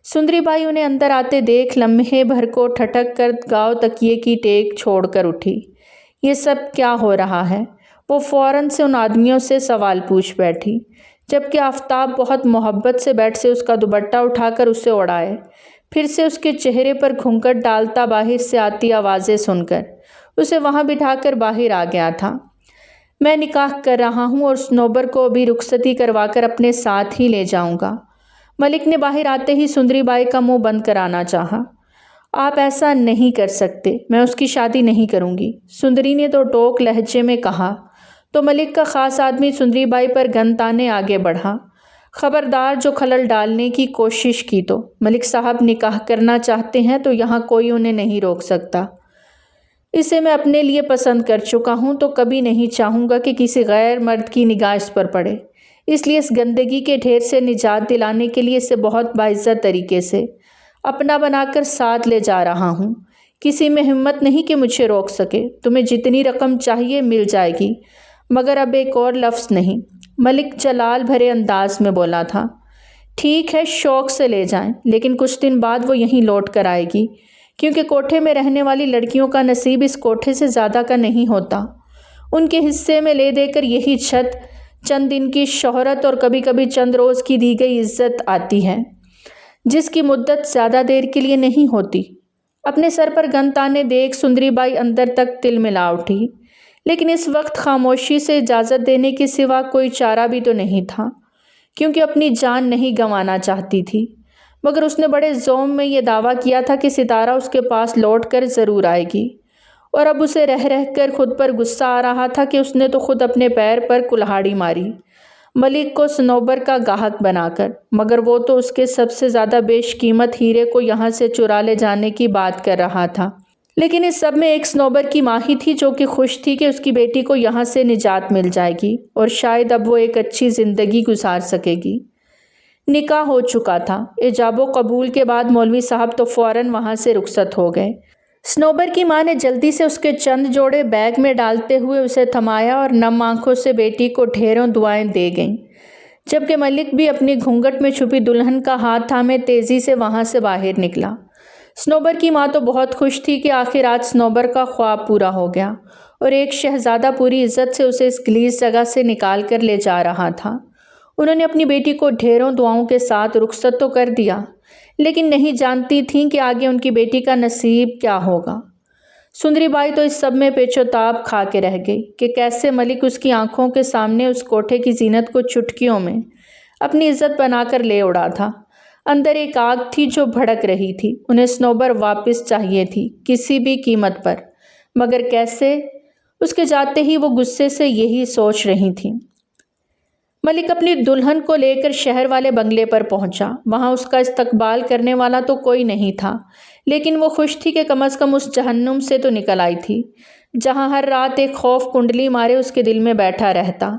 سندری بائی انہیں اندر آتے دیکھ لمحے بھر کو ٹھٹک کر گاؤ تکیے کی ٹیک چھوڑ کر اٹھی۔ یہ سب کیا ہو رہا ہے؟ وہ فوراً سے ان آدمیوں سے سوال پوچھ بیٹھی، جبکہ آفتاب بہت محبت سے بیٹھ سے اس کا دوپٹہ اٹھا کر اسے اڑائے، پھر سے اس کے چہرے پر گھونگھٹ ڈالتا باہر سے آتی آوازیں سن کر اسے وہاں بٹھا کر باہر آ گیا تھا۔ میں نکاح کر رہا ہوں اور سنوبر کو بھی رخصتی کروا کر اپنے ساتھ ہی لے جاؤں گا۔ ملک نے باہر آتے ہی سندری بائی کا منہ بند کرانا چاہا۔ آپ ایسا نہیں کر سکتے، میں اس کی شادی نہیں کروں گی، سندری نے تو ٹوک لہجے میں کہا تو ملک کا خاص آدمی سندری بائی پر گن تانے آگے بڑھا۔ خبردار جو خلل ڈالنے کی کوشش کی تو ملک صاحب نکاح کرنا چاہتے ہیں تو یہاں کوئی انہیں نہیں روک سکتا۔ اسے میں اپنے لیے پسند کر چکا ہوں تو کبھی نہیں چاہوں گا کہ کسی غیر مرد کی نگاہ اس پر پڑے، اس لیے اس گندگی کے ڈھیر سے نجات دلانے کے لیے اسے بہت باعزت طریقے سے اپنا بنا کر ساتھ لے جا رہا ہوں۔ کسی میں ہمت نہیں کہ مجھے روک سکے۔ تمہیں جتنی رقم چاہیے مل جائے گی، مگر اب ایک اور لفظ نہیں، ملک جلال بھرے انداز میں بولا تھا۔ ٹھیک ہے، شوق سے لے جائیں، لیکن کچھ دن بعد وہ یہیں لوٹ کر آئے گی، کیونکہ کوٹھے میں رہنے والی لڑکیوں کا نصیب اس کوٹھے سے زیادہ کا نہیں ہوتا۔ ان کے حصے میں لے دے کر یہی چھت، چند دن کی شہرت اور کبھی کبھی چند روز کی دی گئی عزت آتی ہے، جس کی مدت زیادہ دیر کے لیے نہیں ہوتی۔ اپنے سر پر گن تانے دیکھ سندری بائی اندر تک تل ملا اٹھی، لیکن اس وقت خاموشی سے اجازت دینے کے سوا کوئی چارہ بھی تو نہیں تھا، کیونکہ اپنی جان نہیں گنوانا چاہتی تھی۔ مگر اس نے بڑے زوم میں یہ دعویٰ کیا تھا کہ ستارہ اس کے پاس لوٹ کر ضرور آئے گی، اور اب اسے رہ رہ کر خود پر غصہ آ رہا تھا کہ اس نے تو خود اپنے پیر پر کلہاڑی ماری ملک کو سنوبر کا گاہک بنا کر، مگر وہ تو اس کے سب سے زیادہ بیش قیمت ہیرے کو یہاں سے چرا لے جانے کی بات کر رہا تھا۔ لیکن اس سب میں ایک سنوبر کی ماں ہی تھی جو کہ خوش تھی کہ اس کی بیٹی کو یہاں سے نجات مل جائے گی اور شاید اب وہ ایک اچھی زندگی گزار سکے گی۔ نکاح ہو چکا تھا۔ ایجاب و قبول کے بعد مولوی صاحب تو فوراً وہاں سے رخصت ہو گئے۔ سنوبر کی ماں نے جلدی سے اس کے چند جوڑے بیگ میں ڈالتے ہوئے اسے تھمایا اور نم آنکھوں سے بیٹی کو ڈھیروں دعائیں دے گئیں، جبکہ ملک بھی اپنی گھونگھٹ میں چھپی دلہن کا ہاتھ تھامے تیزی سے وہاں سے باہر نکلا۔ سنوبر کی ماں تو بہت خوش تھی کہ آخر آج سنوبر کا خواب پورا ہو گیا اور ایک شہزادہ پوری عزت سے اسے اس گلیز جگہ سے نکال کر لے جا رہا تھا۔ انہوں نے اپنی بیٹی کو ڈھیروں دعاؤں کے ساتھ رخصت تو کر دیا، لیکن نہیں جانتی تھیں کہ آگے ان کی بیٹی کا نصیب کیا ہوگا۔ سندری بائی تو اس سب میں پیچ و تاب کھا کے رہ گئی کہ کیسے ملک اس کی آنکھوں کے سامنے اس کوٹھے کی زینت کو چٹکیوں میں اپنی عزت بنا کر لے اڑا تھا۔ اندر ایک آگ تھی جو بھڑک رہی تھی۔ انہیں صنوبر واپس چاہیے تھی، کسی بھی قیمت پر، مگر کیسے؟ اس کے جاتے ہی وہ غصے سے یہی سوچ رہی تھیں۔ ملک اپنی دلہن کو لے کر شہر والے بنگلے پر پہنچا۔ وہاں اس کا استقبال کرنے والا تو کوئی نہیں تھا، لیکن وہ خوش تھی کہ کم از کم اس جہنم سے تو نکل آئی تھی، جہاں ہر رات ایک خوف کنڈلی مارے اس کے دل میں بیٹھا رہتا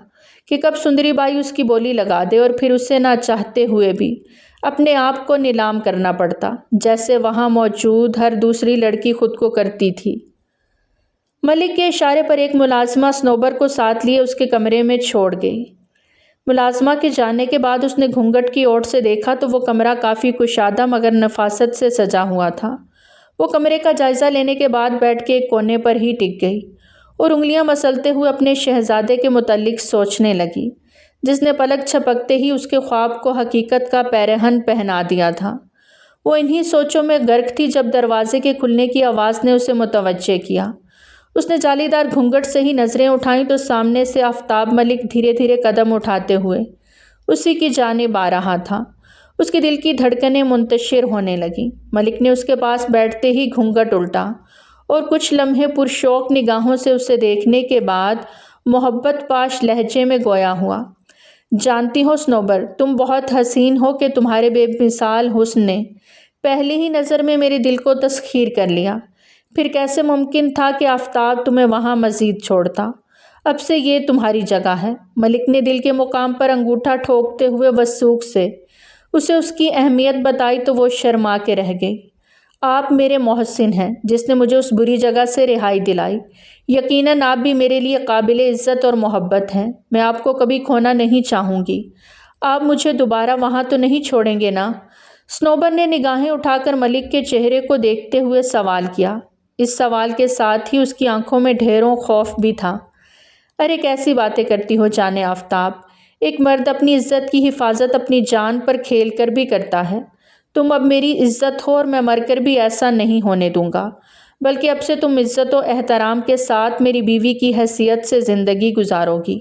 کہ کب سندری بائی اس کی بولی لگا دے، اور پھر اسے نہ چاہتے ہوئے بھی اپنے آپ کو نیلام کرنا پڑتا، جیسے وہاں موجود ہر دوسری لڑکی خود کو کرتی تھی۔ ملک کے اشارے پر ایک ملازمہ صنوبر کو ساتھ لیے اس کے کمرے میں چھوڑ گئی۔ ملازمہ کے جانے کے بعد اس نے گھونگھٹ کی اوٹ سے دیکھا تو وہ کمرہ کافی کشادہ مگر نفاست سے سجا ہوا تھا۔ وہ کمرے کا جائزہ لینے کے بعد بیٹھ کے ایک کونے پر ہی ٹک گئی اور انگلیاں مسلتے ہوئے اپنے شہزادے کے متعلق سوچنے لگی، جس نے پلک جھپکتے ہی اس کے خواب کو حقیقت کا پیرہن پہنا دیا تھا۔ وہ انہی سوچوں میں غرق تھی جب دروازے کے کھلنے کی آواز نے اسے متوجہ کیا۔ اس نے جالی دار گھونگھٹ سے ہی نظریں اٹھائیں تو سامنے سے آفتاب ملک دھیرے دھیرے قدم اٹھاتے ہوئے اسی کی جانب آ رہا تھا۔ اس کے دل کی دھڑکنیں منتشر ہونے لگیں۔ ملک نے اس کے پاس بیٹھتے ہی گھونگھٹ الٹا اور کچھ لمحے پرشوق نگاہوں سے اسے دیکھنے کے بعد محبت پاش لہجے میں گویا ہوا، جانتی ہو صنوبر، تم بہت حسین ہو کہ تمہارے بے مثال حسن نے پہلی ہی نظر میں میرے دل کو تسخیر کر لیا۔ پھر کیسے ممکن تھا کہ آفتاب تمہیں وہاں مزید چھوڑتا؟ اب سے یہ تمہاری جگہ ہے۔ ملک نے دل کے مقام پر انگوٹھا ٹھوکتے ہوئے وثوق سے اسے اس کی اہمیت بتائی تو وہ شرما کے رہ گئی۔ آپ میرے محسن ہیں، جس نے مجھے اس بری جگہ سے رہائی دلائی۔ یقیناً آپ بھی میرے لیے قابل عزت اور محبت ہیں۔ میں آپ کو کبھی کھونا نہیں چاہوں گی۔ آپ مجھے دوبارہ وہاں تو نہیں چھوڑیں گے نا؟ صنوبر نے نگاہیں اٹھا کر ملک کے چہرے کو دیکھتے ہوئے سوال کیا۔ اس سوال کے ساتھ ہی اس کی آنکھوں میں ڈھیروں خوف بھی تھا۔ ارے کیسی باتیں کرتی ہو جانے آفتاب، ایک مرد اپنی عزت کی حفاظت اپنی جان پر کھیل کر بھی کرتا ہے۔ تم اب میری عزت ہو اور میں مر کر بھی ایسا نہیں ہونے دوں گا، بلکہ اب سے تم عزت و احترام کے ساتھ میری بیوی کی حیثیت سے زندگی گزارو گی۔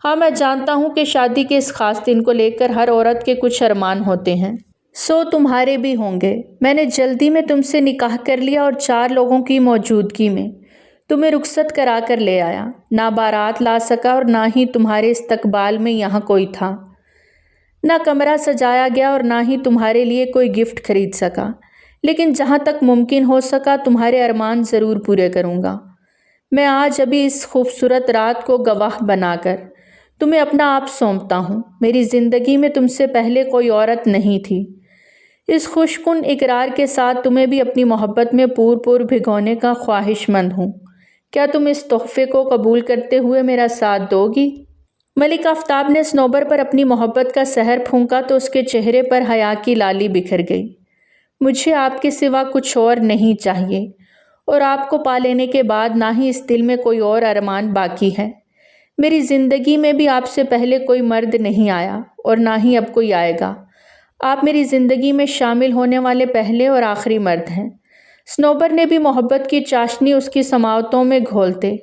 ہاں میں جانتا ہوں کہ شادی کے اس خاص دن کو لے کر ہر عورت کے کچھ ارمان ہوتے ہیں، سو تمہارے بھی ہوں گے۔ میں نے جلدی میں تم سے نکاح کر لیا اور 4 لوگوں کی موجودگی میں تمہیں رخصت کرا کر لے آیا۔ نہ بارات لا سکا اور نہ ہی تمہارے استقبال میں یہاں کوئی تھا، نہ کمرہ سجایا گیا اور نہ ہی تمہارے لیے کوئی گفٹ خرید سکا، لیکن جہاں تک ممکن ہو سکا تمہارے ارمان ضرور پورے کروں گا۔ میں آج ابھی اس خوبصورت رات کو گواہ بنا کر تمہیں اپنا آپ سونپتا ہوں۔ میری زندگی میں تم سے پہلے کوئی عورت نہیں تھی۔ اس خوش کن اقرار کے ساتھ تمہیں بھی اپنی محبت میں پور بھگونے کا خواہش مند ہوں۔ کیا تم اس تحفے کو قبول کرتے ہوئے میرا ساتھ دو گی؟ ملک آفتاب نے صنوبر پر اپنی محبت کا سحر پھونکا تو اس کے چہرے پر حیا کی لالی بکھر گئی۔ مجھے آپ کے سوا کچھ اور نہیں چاہیے، اور آپ کو پا لینے کے بعد نہ ہی اس دل میں کوئی اور ارمان باقی ہے۔ میری زندگی میں بھی آپ سے پہلے کوئی مرد نہیں آیا اور نہ ہی اب کوئی آئے گا۔ آپ میری زندگی میں شامل ہونے والے پہلے اور آخری مرد ہیں۔ صنوبر نے بھی محبت کی چاشنی اس کی سماعتوں میں گھولتے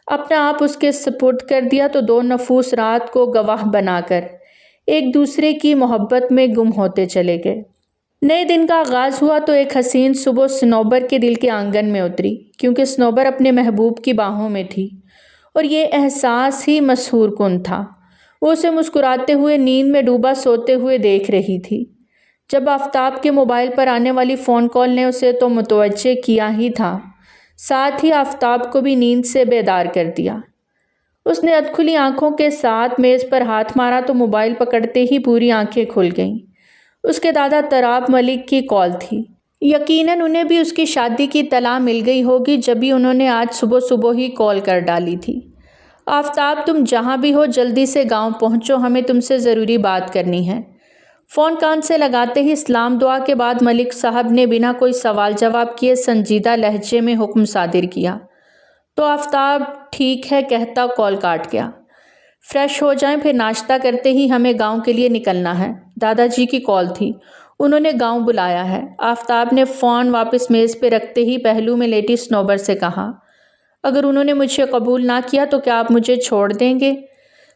اپنا آپ اس کے سپرد کر دیا تو 2 نفوس رات کو گواہ بنا کر ایک دوسرے کی محبت میں گم ہوتے چلے گئے۔ نئے دن کا آغاز ہوا تو ایک حسین صبح صنوبر کے دل کے آنگن میں اتری، کیونکہ صنوبر اپنے محبوب کی باہوں میں تھی اور یہ احساس ہی مسحور کن تھا۔ وہ اسے مسکراتے ہوئے نیند میں ڈوبا سوتے ہوئے دیکھ رہی تھی۔ جب آفتاب کے موبائل پر آنے والی فون کال نے اسے تو متوجہ کیا ہی تھا، ساتھ ہی آفتاب کو بھی نیند سے بیدار کر دیا۔ اس نے ادکھلی آنکھوں کے ساتھ میز پر ہاتھ مارا تو موبائل پکڑتے ہی پوری آنکھیں کھل گئیں۔ اس کے دادا تراب ملک کی کال تھی۔ یقیناً انہیں بھی اس کی شادی کی اطلاع مل گئی ہوگی، جبھی انہوں نے آج صبح ہی کال کر ڈالی تھی۔ آفتاب تم جہاں بھی ہو جلدی سے گاؤں پہنچو، ہمیں تم سے ضروری بات کرنی ہے۔ فون کان سے لگاتے ہی سلام دعا کے بعد ملک صاحب نے بنا کوئی سوال جواب کیے سنجیدہ لہجے میں حکم صادر کیا تو آفتاب ٹھیک ہے کہتا کال کاٹ گیا۔ فریش ہو جائیں، پھر ناشتہ کرتے ہی ہمیں گاؤں کے لیے نکلنا ہے۔ دادا جی کی کال تھی، انہوں نے گاؤں بلایا ہے۔ آفتاب نے فون واپس میز پہ رکھتے ہی پہلو میں لیٹی صنوبر سے کہا، اگر انہوں نے مجھے قبول نہ کیا تو کیا آپ مجھے چھوڑ دیں گے؟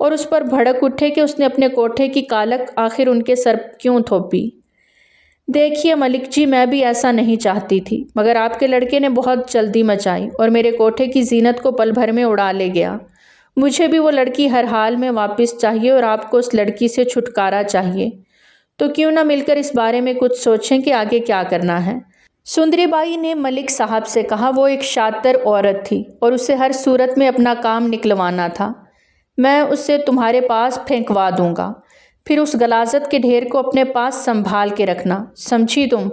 اور اس پر بھڑک اٹھے کہ اس نے اپنے کوٹھے کی کالک آخر ان کے سر کیوں تھوپی۔ دیکھیے ملک جی، میں بھی ایسا نہیں چاہتی تھی، مگر آپ کے لڑکے نے بہت جلدی مچائی اور میرے کوٹھے کی زینت کو پل بھر میں اڑا لے گیا۔ مجھے بھی وہ لڑکی ہر حال میں واپس چاہیے اور آپ کو اس لڑکی سے چھٹکارا چاہیے۔ تو کیوں نہ مل کر اس بارے میں کچھ سوچیں کہ آگے کیا کرنا ہے۔ سندری بائی نے ملک صاحب سے کہا۔ وہ ایک شاطر عورت تھی اور اسے ہر صورت میں اپنا کام نکلوانا تھا۔ میں اسے تمہارے پاس پھینکوا دوں گا، پھر اس غلاظت کے ڈھیر کو اپنے پاس سنبھال کے رکھنا، سمجھی تم؟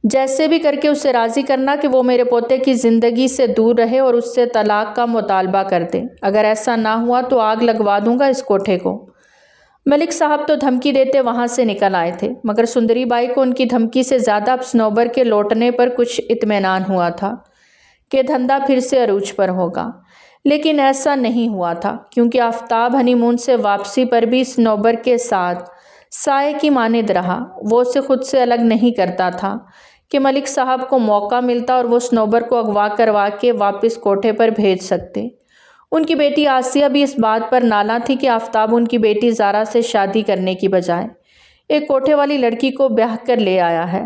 جیسے بھی کر کے اسے راضی کرنا کہ وہ میرے پوتے کی زندگی سے دور رہے اور اس سے طلاق کا مطالبہ کر دے۔ اگر ایسا نہ ہوا تو آگ لگوا دوں گا اس کوٹھے کو۔ ملک صاحب تو دھمکی دیتے وہاں سے نکل آئے تھے، مگر سندری بائی کو ان کی دھمکی سے زیادہ اب صنوبر کے لوٹنے پر کچھ اطمینان ہوا تھا کہ دھندا پھر سے عروج پر ہوگا۔ لیکن ایسا نہیں ہوا تھا، کیونکہ آفتاب ہنی مون سے واپسی پر بھی صنوبر کے ساتھ سائے کی مانند رہا۔ وہ اسے خود سے الگ نہیں کرتا تھا کہ ملک صاحب کو موقع ملتا اور وہ صنوبر کو اغوا کروا کے واپس کوٹھے پر بھیج سکتے۔ ان کی بیٹی آسیہ بھی اس بات پر نالاں تھی کہ آفتاب ان کی بیٹی زارا سے شادی کرنے کی بجائے ایک کوٹھے والی لڑکی کو بیاہ کر لے آیا ہے،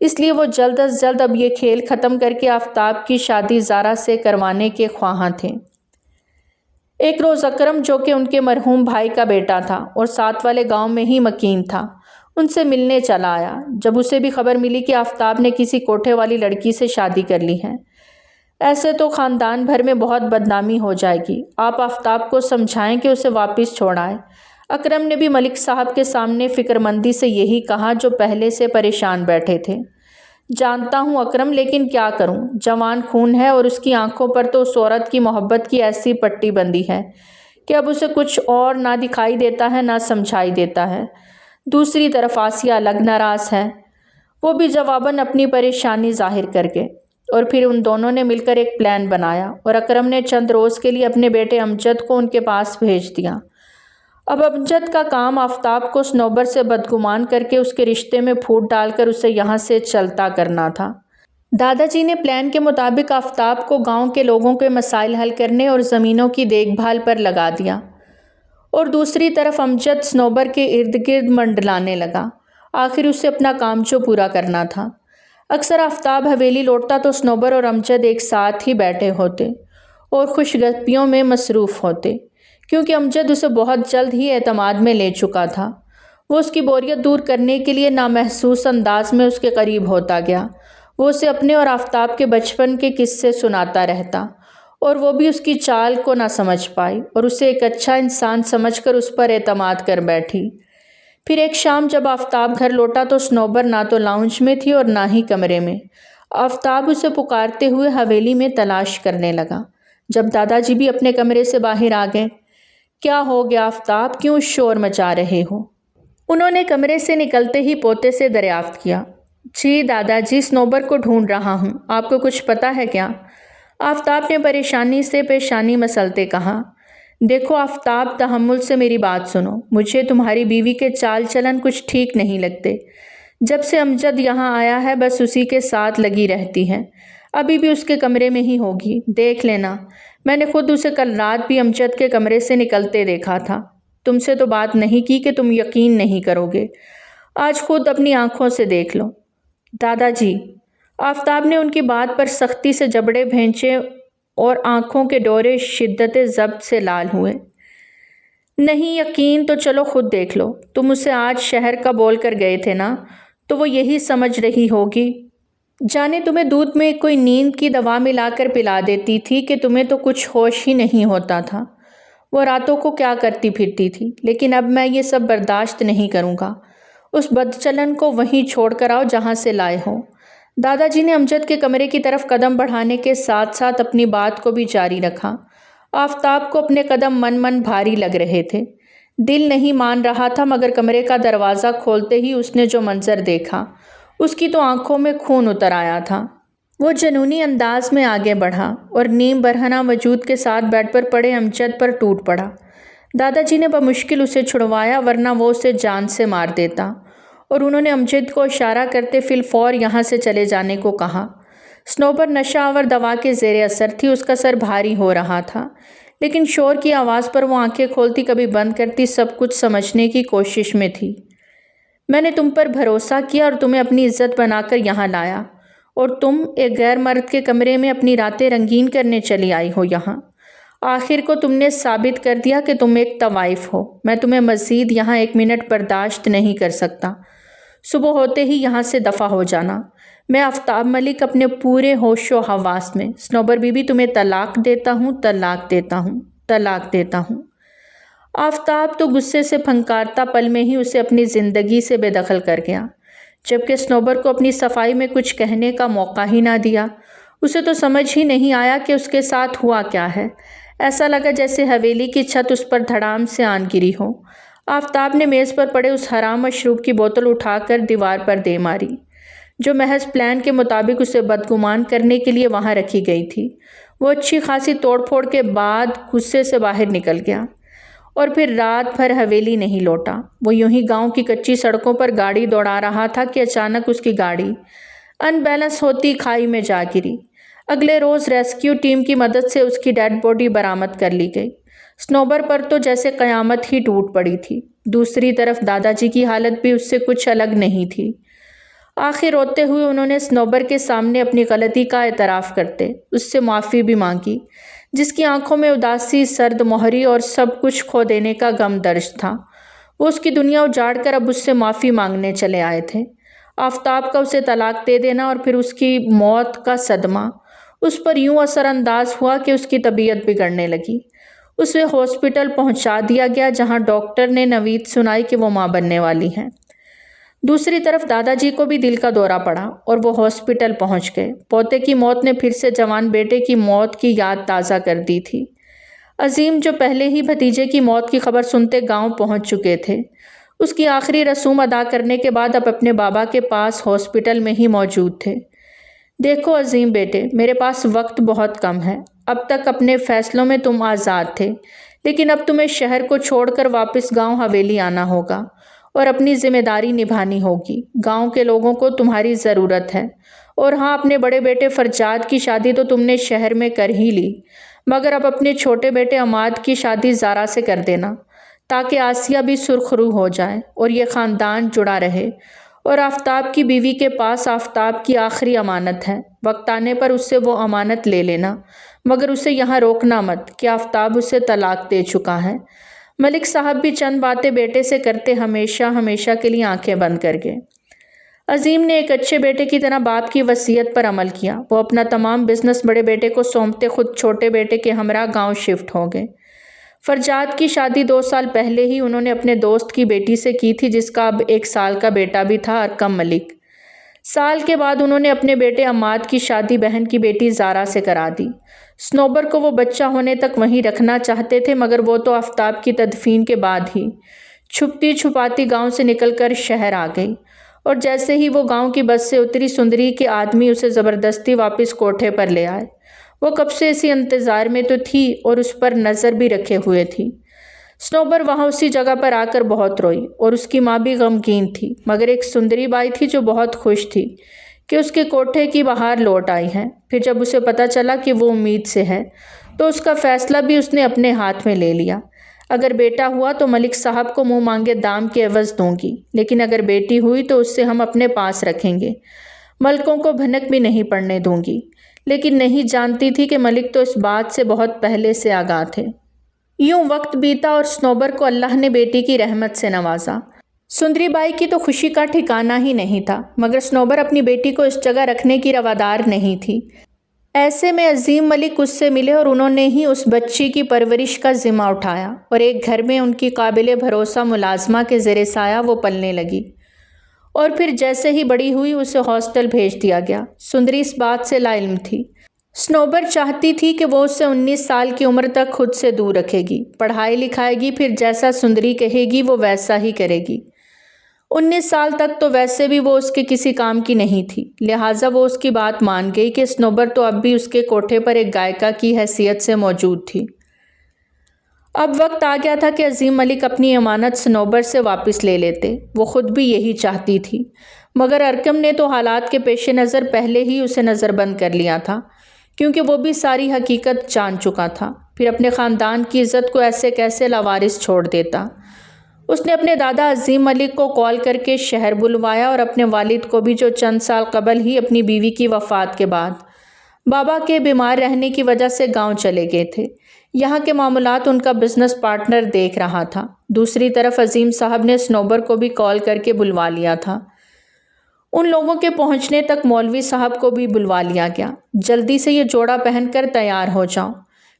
اس لیے وہ جلد از جلد اب یہ کھیل ختم کر کے آفتاب کی شادی زارا سے کروانے کے خواہاں تھے۔ ایک روز اکرم، جو کہ ان کے مرحوم بھائی کا بیٹا تھا اور ساتھ والے گاؤں میں ہی مکین تھا، ان سے ملنے چلا آیا۔ جب اسے بھی خبر ملی کہ آفتاب نے کسی کوٹھے والی لڑکی سے شادی کر لی ہے، ایسے تو خاندان بھر میں بہت بدنامی ہو جائے گی، آپ آفتاب کو سمجھائیں کہ اسے واپس چھوڑائے۔ اکرم نے بھی ملک صاحب کے سامنے فکرمندی سے یہی کہا، جو پہلے سے پریشان بیٹھے تھے۔ جانتا ہوں اکرم، لیکن کیا کروں، جوان خون ہے اور اس کی آنکھوں پر تو اس عورت کی محبت کی ایسی پٹی بندی ہے کہ اب اسے کچھ اور نہ دکھائی دیتا ہے نہ سمجھائی دیتا ہے۔ دوسری طرف آسیہ الگ ناراض ہے، وہ بھی جواباً اپنی پریشانی ظاہر کر کے۔ اور پھر ان دونوں نے مل کر ایک پلان بنایا اور اکرم نے چند روز کے لیے اپنے بیٹے امجد کو ان کے پاس بھیج دیا۔ اب امجد کا کام آفتاب کو صنوبر سے بدگمان کر کے اس کے رشتے میں پھوٹ ڈال کر اسے یہاں سے چلتا کرنا تھا۔ دادا جی نے پلان کے مطابق آفتاب کو گاؤں کے لوگوں کے مسائل حل کرنے اور زمینوں کی دیکھ بھال پر لگا دیا، اور دوسری طرف امجد صنوبر کے ارد گرد منڈلانے لگا۔ آخر اسے اپنا کام جو پورا کرنا تھا۔ اکثر آفتاب حویلی لوٹتا تو صنوبر اور امجد ایک ساتھ ہی بیٹھے ہوتے اور خوش گپیوں میں مصروف ہوتے، کیونکہ امجد اسے بہت جلد ہی اعتماد میں لے چکا تھا۔ وہ اس کی بوریت دور کرنے کے لیے نامحسوس انداز میں اس کے قریب ہوتا گیا۔ وہ اسے اپنے اور آفتاب کے بچپن کے قصے سناتا رہتا اور وہ بھی اس کی چال کو نہ سمجھ پائی اور اسے ایک اچھا انسان سمجھ کر اس پر اعتماد کر بیٹھی۔ پھر ایک شام جب آفتاب گھر لوٹا تو صنوبر نہ تو لاؤنج میں تھی اور نہ ہی کمرے میں۔ آفتاب اسے پکارتے ہوئے حویلی میں تلاش کرنے لگا۔ جب دادا جی بھی اپنے کمرے سے باہر آ گئے، کیا ہو گیا آفتاب، کیوں شور مچا رہے ہو؟ انہوں نے کمرے سے نکلتے ہی پوتے سے دریافت کیا۔ جی دادا جی، صنوبر کو ڈھونڈ رہا ہوں، آپ کو کچھ پتہ ہے کیا؟ آفتاب نے پریشانی سے پیشانی مسلتے کہا۔ دیکھو آفتاب، تحمل سے میری بات سنو، مجھے تمہاری بیوی کے چال چلن کچھ ٹھیک نہیں لگتے۔ جب سے امجد یہاں آیا ہے بس اسی کے ساتھ لگی رہتی ہے، ابھی بھی اس کے کمرے میں ہی ہوگی، دیکھ لینا۔ میں نے خود اسے کل رات بھی امجد کے کمرے سے نکلتے دیکھا تھا۔ تم سے تو بات نہیں کی کہ تم یقین نہیں کرو گے، آج خود اپنی آنکھوں سے دیکھ لو۔ دادا جی، آفتاب نے ان کی بات پر سختی سے جبڑے بھینچے اور آنکھوں کے ڈورے شدت ضبط سے لال ہوئے۔ نہیں یقین تو چلو خود دیکھ لو، تم اسے آج شہر کا بول کر گئے تھے نا، تو وہ یہی سمجھ رہی ہوگی جانے تمہیں دودھ میں کوئی نیند کی دوا ملا کر پلا دیتی تھی کہ تمہیں تو کچھ ہوش ہی نہیں ہوتا تھا۔ وہ راتوں کو کیا کرتی پھرتی تھی، لیکن اب میں یہ سب برداشت نہیں کروں گا۔ اس بدچلن کو وہیں چھوڑ کر آؤ جہاں سے لائے ہو۔ دادا جی نے امجد کے کمرے کی طرف قدم بڑھانے کے ساتھ ساتھ اپنی بات کو بھی جاری رکھا۔ آفتاب کو اپنے قدم من بھاری لگ رہے تھے، دل نہیں مان رہا تھا، مگر کمرے کا دروازہ کھولتے ہی اس نے جو منظر دیکھا، اس کی تو آنکھوں میں خون اتر آیا تھا۔ وہ جنونی انداز میں آگے بڑھا اور نیم برہنہ وجود کے ساتھ بیڈ پر پڑے امجد پر ٹوٹ پڑا۔ دادا جی نے بمشکل اسے چھڑوایا، ورنہ وہ اسے جان سے مار دیتا، اور انہوں نے امجد کو اشارہ کرتے فی الفور یہاں سے چلے جانے کو کہا۔ صنوبر نشہ آور دوا کے زیر اثر تھی، اس کا سر بھاری ہو رہا تھا، لیکن شور کی آواز پر وہ آنکھیں کھولتی کبھی بند کرتی، سب کچھ سمجھنے کی کوشش میں تھی۔ میں نے تم پر بھروسہ کیا اور تمہیں اپنی عزت بنا کر یہاں لایا، اور تم ایک غیر مرد کے کمرے میں اپنی راتیں رنگین کرنے چلی آئی ہو یہاں۔ آخر کو تم نے ثابت کر دیا کہ تم ایک طوائف ہو۔ میں تمہیں مزید یہاں 1 منٹ برداشت نہیں کر سکتا۔ صبح ہوتے ہی یہاں سے دفع ہو جانا۔ میں آفتاب ملک اپنے پورے ہوش و حواس میں۔ صنوبر بی بی، تمہیں طلاق دیتا ہوں، طلاق دیتا ہوں، طلاق دیتا ہوں۔ آفتاب تو غصے سے پھنکارتا پل میں ہی اسے اپنی زندگی سے بے دخل کر گیا، جبکہ صنوبر کو اپنی صفائی میں کچھ کہنے کا موقع ہی نہ دیا۔ اسے تو سمجھ ہی نہیں آیا کہ اس کے ساتھ ہوا کیا ہے۔ ایسا لگا جیسے حویلی کی چھت اس پر دھڑام سے آن گری ہو۔ آفتاب نے میز پر پڑے اس حرام مشروب کی بوتل اٹھا کر دیوار پر دے ماری، جو محض پلان کے مطابق اسے بدگمان کرنے کے لیے وہاں رکھی گئی تھی۔ وہ اچھی خاصی توڑ پھوڑ کے بعد غصے سے باہر نکل گیا اور پھر رات بھر حویلی نہیں لوٹا۔ وہ یوں ہی گاؤں کی کچی سڑکوں پر گاڑی دوڑا رہا تھا کہ اچانک اس کی گاڑی ان بیلنس ہوتی کھائی میں جا گری۔ اگلے روز ریسکیو ٹیم کی مدد سے اس کی ڈیڈ باڈی برآمد کر لی گئی۔ صنوبر پر تو جیسے قیامت ہی ٹوٹ پڑی تھی۔ دوسری طرف دادا جی کی حالت بھی اس سے کچھ الگ نہیں تھی۔ آخر روتے ہوئے انہوں نے صنوبر کے سامنے اپنی غلطی کا اعتراف کرتے اس سے معافی بھی مانگی، جس کی آنکھوں میں اداسی، سرد مہری اور سب کچھ کھو دینے کا غم درج تھا۔ وہ اس کی دنیا اجاڑ کر اب اس سے معافی مانگنے چلے آئے تھے۔ آفتاب کا اسے طلاق دے دینا اور پھر اس کی موت کا صدمہ اس پر یوں اثر انداز ہوا کہ اس کی طبیعت بگڑنے لگی۔ اسے ہاسپٹل پہنچا دیا گیا، جہاں ڈاکٹر نے نوید سنائی کہ وہ ماں بننے والی ہیں۔ دوسری طرف دادا جی کو بھی دل کا دورہ پڑا اور وہ ہاسپٹل پہنچ گئے۔ پوتے کی موت نے پھر سے جوان بیٹے کی موت کی یاد تازہ کر دی تھی۔ عظیم، جو پہلے ہی بھتیجے کی موت کی خبر سنتے گاؤں پہنچ چکے تھے، اس کی آخری رسوم ادا کرنے کے بعد اب اپنے بابا کے پاس ہاسپٹل میں ہی موجود تھے۔ دیکھو عظیم بیٹے، میرے پاس وقت بہت کم ہے۔ اب تک اپنے فیصلوں میں تم آزاد تھے، لیکن اب تمہیں شہر کو چھوڑ کر واپس گاؤں حویلی آنا ہوگا اور اپنی ذمہ داری نبھانی ہوگی۔ گاؤں کے لوگوں کو تمہاری ضرورت ہے۔ اور ہاں، اپنے بڑے بیٹے فرجاد کی شادی تو تم نے شہر میں کر ہی لی، مگر اب اپنے چھوٹے بیٹے عماد کی شادی زارا سے کر دینا، تاکہ آسیہ بھی سرخ رو ہو جائے اور یہ خاندان جڑا رہے۔ اور آفتاب کی بیوی کے پاس آفتاب کی آخری امانت ہے۔ وقت آنے پر اس سے وہ امانت لے لینا، مگر اسے یہاں روکنا مت کہ آفتاب اسے طلاق دے چکا ہے۔ ملک صاحب بھی چند باتیں بیٹے سے کرتے ہمیشہ ہمیشہ کے لیے آنکھیں بند کر گئے۔ عظیم نے ایک اچھے بیٹے کی طرح باپ کی وصیت پر عمل کیا۔ وہ اپنا تمام بزنس بڑے بیٹے کو سونپتے خود چھوٹے بیٹے کے ہمراہ گاؤں شفٹ ہو گئے۔ فرجاد کی شادی 2 سال پہلے ہی انہوں نے اپنے دوست کی بیٹی سے کی تھی، جس کا اب 1 سال کا بیٹا بھی تھا، ارقم ملک۔ سال کے بعد انہوں نے اپنے بیٹے عماد کی شادی بہن کی بیٹی زارا سے کرا دی۔ صنوبر کو وہ بچہ ہونے تک وہیں رکھنا چاہتے تھے، مگر وہ تو آفتاب کی تدفین کے بعد ہی چھپتی چھپاتی گاؤں سے نکل کر شہر آ گئی، اور جیسے ہی وہ گاؤں کی بس سے اتری، سندری کے آدمی اسے زبردستی واپس کوٹھے پر لے آئے۔ وہ کب سے اسی انتظار میں تو تھی اور اس پر نظر بھی رکھے ہوئے تھی۔ صنوبر وہاں اسی جگہ پر آ کر بہت روئی اور اس کی ماں بھی غمگین تھی، مگر ایک سندری بائی تھی جو بہت خوش تھی کہ اس کے کوٹھے کی بہار لوٹ آئی ہے۔ پھر جب اسے پتہ چلا کہ وہ امید سے ہے، تو اس کا فیصلہ بھی اس نے اپنے ہاتھ میں لے لیا۔ اگر بیٹا ہوا تو ملک صاحب کو منہ مانگے دام کے عوض دوں گی، لیکن اگر بیٹی ہوئی تو اس سے ہم اپنے پاس رکھیں گے، ملکوں کو بھنک بھی نہیں پڑنے دوں گی۔ لیکن نہیں جانتی تھی کہ ملک تو اس بات سے بہت پہلے سے آگاہ تھے۔ یوں وقت بیتا اور صنوبر کو اللہ نے بیٹی کی رحمت سے نوازا۔ سندری بائی کی تو خوشی کا ٹھکانہ ہی نہیں تھا، مگر صنوبر اپنی بیٹی کو اس جگہ رکھنے کی روادار نہیں تھی۔ ایسے میں عظیم ملک اس سے ملے اور انہوں نے ہی اس بچی کی پرورش کا ذمہ اٹھایا، اور ایک گھر میں ان کی قابل بھروسہ ملازمہ کے زیر سایہ وہ پلنے لگی۔ اور پھر جیسے ہی بڑی ہوئی اسے ہاسٹل بھیج دیا گیا۔ سندری اس بات سے لا علم تھی۔ صنوبر چاہتی تھی کہ وہ اسے 19 سال کی عمر تک خود سے دور رکھے گی، پڑھائی لکھائے گی، پھر جیسا سندری کہے گی وہ ویسا ہی کرے گی۔ 19 سال تک تو ویسے بھی وہ اس کے کسی کام کی نہیں تھی، لہٰذا وہ اس کی بات مان گئی کہ صنوبر تو اب بھی اس کے کوٹھے پر ایک گائکا کی حیثیت سے موجود تھی۔ اب وقت آ گیا تھا کہ عظیم ملک اپنی امانت صنوبر سے واپس لے لیتے۔ وہ خود بھی یہی چاہتی تھی، مگر ارقم نے تو حالات کے پیش نظر پہلے ہی اسے نظر بند کر لیا تھا، کیونکہ وہ بھی ساری حقیقت جان چکا تھا، پھر اپنے خاندان کی عزت کو ایسے کیسے لاوارث چھوڑ دیتا۔ اس نے اپنے دادا عظیم ملک کو کال کر کے شہر بلوایا اور اپنے والد کو بھی، جو چند سال قبل ہی اپنی بیوی کی وفات کے بعد بابا کے بیمار رہنے کی وجہ سے گاؤں چلے گئے تھے۔ یہاں کے معاملات ان کا بزنس پارٹنر دیکھ رہا تھا۔ دوسری طرف عظیم صاحب نے سنوبر کو بھی کال کر کے بلوا لیا تھا۔ ان لوگوں کے پہنچنے تک مولوی صاحب کو بھی بلوا لیا گیا۔ جلدی سے یہ جوڑا پہن کر تیار ہو جاؤ،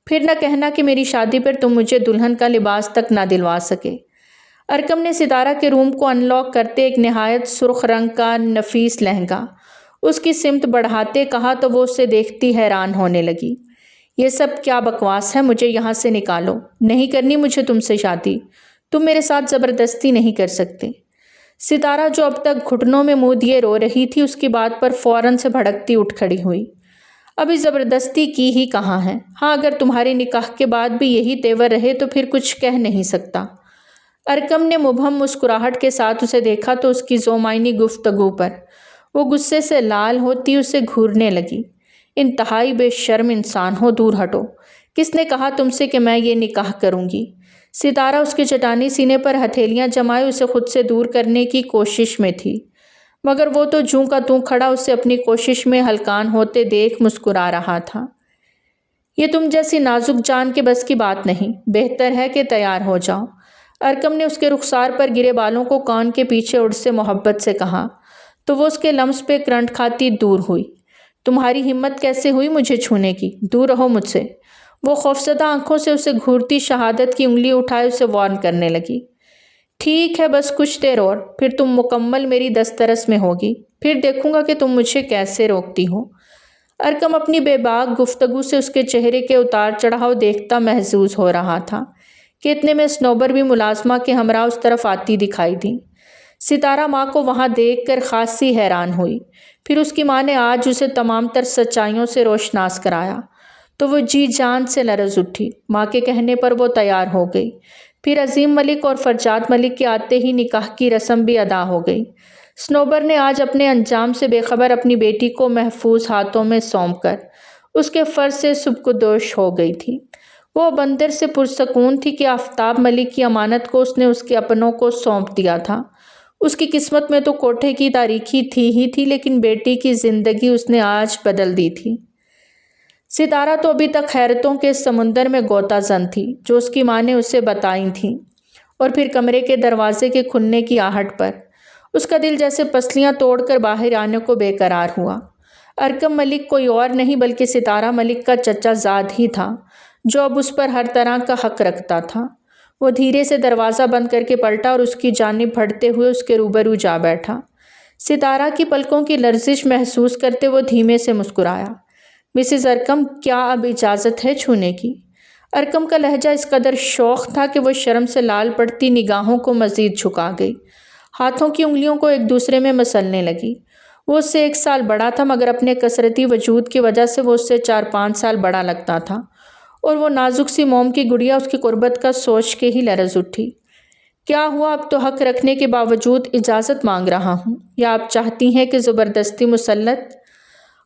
پھر نہ کہنا کہ میری شادی پر تم مجھے دلہن کا لباس تک نہ دلوا سکے۔ ارکم نے ستارہ کے روم کو ان لاک کرتے ایک نہایت سرخ رنگ کا نفیس لہنگا اس کی سمت بڑھاتے کہا تو وہ اسے دیکھتی حیران ہونے لگی۔ یہ سب کیا بکواس ہے؟ مجھے یہاں سے نکالو، نہیں کرنی مجھے تم سے شادی، تم میرے ساتھ زبردستی نہیں کر سکتے۔ ستارہ جو اب تک گھٹنوں میں منہ دیے رو رہی تھی، اس کی بات پر فوراً سے بھڑکتی اٹھ کھڑی ہوئی۔ ابھی زبردستی کی ہی کہاں ہے؟ ہاں، اگر تمہارے نکاح کے بعد بھی یہی تیور رہے تو پھر کچھ کہہ نہیں سکتا۔ ارکم نے مبہم مسکراہٹ کے ساتھ اسے دیکھا تو اس کی ذومعنی گفتگو پر وہ غصے سے لال ہوتی اسے گھورنے لگی۔ انتہائی بے شرم انسان ہو، دور ہٹو۔ کس نے کہا تم سے کہ میں یہ نکاح کروں گی؟ ستارہ اس کے چٹانی سینے پر ہتھیلیاں جمائے اسے خود سے دور کرنے کی کوشش میں تھی، مگر وہ تو جوں کا توں کھڑا اسے اپنی کوشش میں ہلکان ہوتے دیکھ مسکرا رہا تھا۔ یہ تم جیسی نازک جان کے بس کی بات نہیں، بہتر ہے کہ تیار ہو جاؤ۔ ارکم نے اس کے رخسار پر گرے بالوں کو کان کے پیچھے اڑ سے محبت سے کہا تو وہ اس کے لمس پہ کرنٹ کھاتی دور ہوئی۔ تمہاری ہمت کیسے ہوئی مجھے چھونے کی؟ دور رہو مجھ سے۔ وہ خوفزدہ آنکھوں سے اسے گھورتی شہادت کی انگلی اٹھائے اسے وارن کرنے لگی۔ ٹھیک ہے، بس کچھ دیر اور، پھر تم مکمل میری دسترس میں ہوگی، پھر دیکھوں گا کہ تم مجھے کیسے روکتی ہو۔ ارکم اپنی بے باک گفتگو سے اس کے چہرے کے اتار چڑھاؤ دیکھتا محظوظ ہو رہا تھا کہ اتنے میں سنوبر بھی ملازمہ کے ہمراہ اس طرف آتی دکھائی دی۔ ستارہ ماں کو وہاں دیکھ کر خاصی حیران ہوئی۔ پھر اس کی ماں نے آج اسے تمام تر سچائیوں سے روشناس کرایا تو وہ جی جان سے لرز اٹھی۔ ماں کے کہنے پر وہ تیار ہو گئی۔ پھر عظیم ملک اور فرجاد ملک کے آتے ہی نکاح کی رسم بھی ادا ہو گئی۔ سنوبر نے آج اپنے انجام سے بے خبر اپنی بیٹی کو محفوظ ہاتھوں میں سونپ کر اس کے فرض سے سبکدوش ہو گئی تھی۔ وہ بندر سے پرسکون تھی کہ آفتاب ملک کی امانت کو اس نے اس کے اپنوں کو سونپ دیا تھا۔ اس کی قسمت میں تو کوٹھے کی تاریکی تھی ہی تھی، لیکن بیٹی کی زندگی اس نے آج بدل دی تھی۔ ستارہ تو ابھی تک حیرتوں کے سمندر میں غوطہ زن تھی جو اس کی ماں نے اسے بتائی تھیں، اور پھر کمرے کے دروازے کے کھلنے کی آہٹ پر اس کا دل جیسے پسلیاں توڑ کر باہر آنے کو بے قرار ہوا۔ ارکم ملک کوئی اور نہیں بلکہ ستارہ ملک کا چچا زاد ہی تھا، جو اب اس پر ہر طرح کا حق رکھتا تھا۔ وہ دھیرے سے دروازہ بند کر کے پلٹا اور اس کی جانب بڑھتے ہوئے اس کے روبرو جا بیٹھا۔ ستارہ کی پلکوں کی لرزش محسوس کرتے وہ دھیمے سے مسکرایا۔ مسز ارکم، کیا اب اجازت ہے چھونے کی؟ ارکم کا لہجہ اس قدر شوخ تھا کہ وہ شرم سے لال پڑتی نگاہوں کو مزید جھکا گئی، ہاتھوں کی انگلیوں کو ایک دوسرے میں مسلنے لگی۔ وہ اس سے 1 سال بڑا تھا، مگر اپنے کثرتی وجود کی وجہ سے وہ اس سے 4-5 سال بڑا لگتا تھا، اور وہ نازک سی موم کی گڑیا اس کی قربت کا سوچ کے ہی لرز اٹھی۔ کیا ہوا؟ اب تو حق رکھنے کے باوجود اجازت مانگ رہا ہوں، یا آپ چاہتی ہیں کہ زبردستی مسلط؟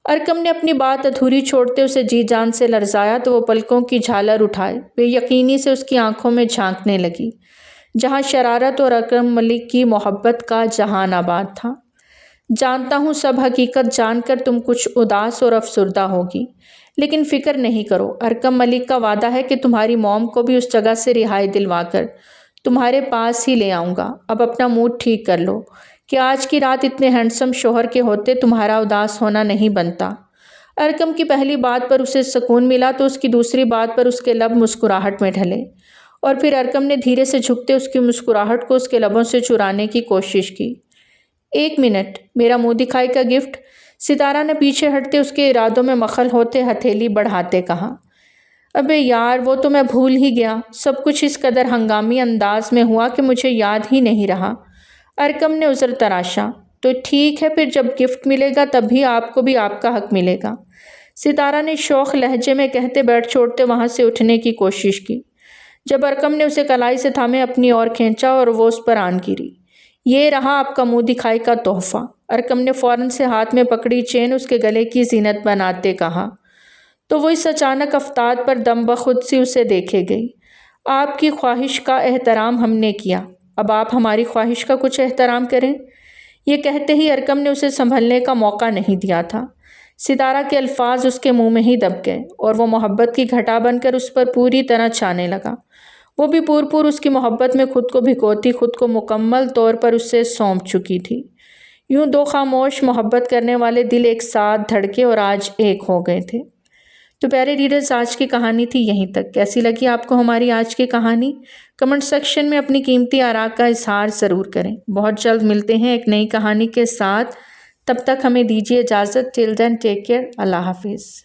ارکم نے اپنی بات ادھوری چھوڑتے اسے جی جان سے لرزایا تو وہ پلکوں کی جھالر اٹھائے بے یقینی سے اس کی آنکھوں میں جھانکنے لگی، جہاں شرارت اور ارکم ملک کی محبت کا جہان آباد تھا۔ جانتا ہوں سب حقیقت جان کر تم کچھ اداس اور افسردہ ہوگی، لیکن فکر نہیں کرو، ارکم ملک کا وعدہ ہے کہ تمہاری موم کو بھی اس جگہ سے رہائی دلوا کر تمہارے پاس ہی لے آؤں گا۔ اب اپنا موڈ ٹھیک کر لو کہ آج کی رات اتنے ہینڈسم شوہر کے ہوتے تمہارا اداس ہونا نہیں بنتا۔ ارکم کی پہلی بات پر اسے سکون ملا تو اس کی دوسری بات پر اس کے لب مسکراہٹ میں ڈھلے، اور پھر ارکم نے دھیرے سے جھکتے اس کی مسکراہٹ کو اس کے لبوں سے چرانے کی کوشش کی۔ 1 منٹ، میرا منہ دکھائی کا گفٹ؟ ستارہ نے پیچھے ہٹتے اس کے ارادوں میں مخل ہوتے ہتھیلی بڑھاتے کہا۔ ابے یار، وہ تو میں بھول ہی گیا، سب کچھ اس قدر ہنگامی انداز میں ہوا کہ مجھے یاد ہی نہیں رہا۔ ارکم نے عذر تراشا۔ تو ٹھیک ہے، پھر جب گفٹ ملے گا تب بھی آپ کو بھی آپ کا حق ملے گا، ستارہ نے شوخ لہجے میں کہتے بیٹھ چھوڑتے وہاں سے اٹھنے کی کوشش کی، جب ارکم نے اسے کلائی سے تھامے اپنی اور کھینچا اور وہ اس پر آن گری۔ یہ رہا آپ کا منہ دکھائی کا تحفہ۔ ارکم نے فوراً سے ہاتھ میں پکڑی چین اس کے گلے کی زینت بناتے کہا۔ تو وہ اس اچانک افتاد پر دم بخود سی اسے دیکھے گئی۔ آپ کی خواہش کا احترام ہم نے کیا، اب آپ ہماری خواہش کا کچھ احترام کریں۔ یہ کہتے ہی ارکم نے اسے سنبھلنے کا موقع نہیں دیا تھا۔ ستارہ کے الفاظ اس کے منہ میں ہی دب گئے اور وہ محبت کی گھٹا بن کر اس پر پوری طرح چھانے لگا۔ وہ بھی پور اس کی محبت میں خود کو بھگوتی، خود کو مکمل طور پر اس سے سونپ چکی تھی۔ یوں دو خاموش محبت کرنے والے دل ایک ساتھ دھڑکے اور آج ایک ہو گئے تھے۔ تو پیارے ریڈرز، آج کی کہانی تھی یہیں تک۔ کیسی لگی آپ کو ہماری آج کی کہانی؟ کمنٹ سیکشن میں اپنی قیمتی آراء کا اظہار ضرور کریں۔ بہت جلد ملتے ہیں ایک نئی کہانی کے ساتھ، تب تک ہمیں دیجیے اجازت۔ ٹل دین ٹیک کیئر، اللہ حافظ۔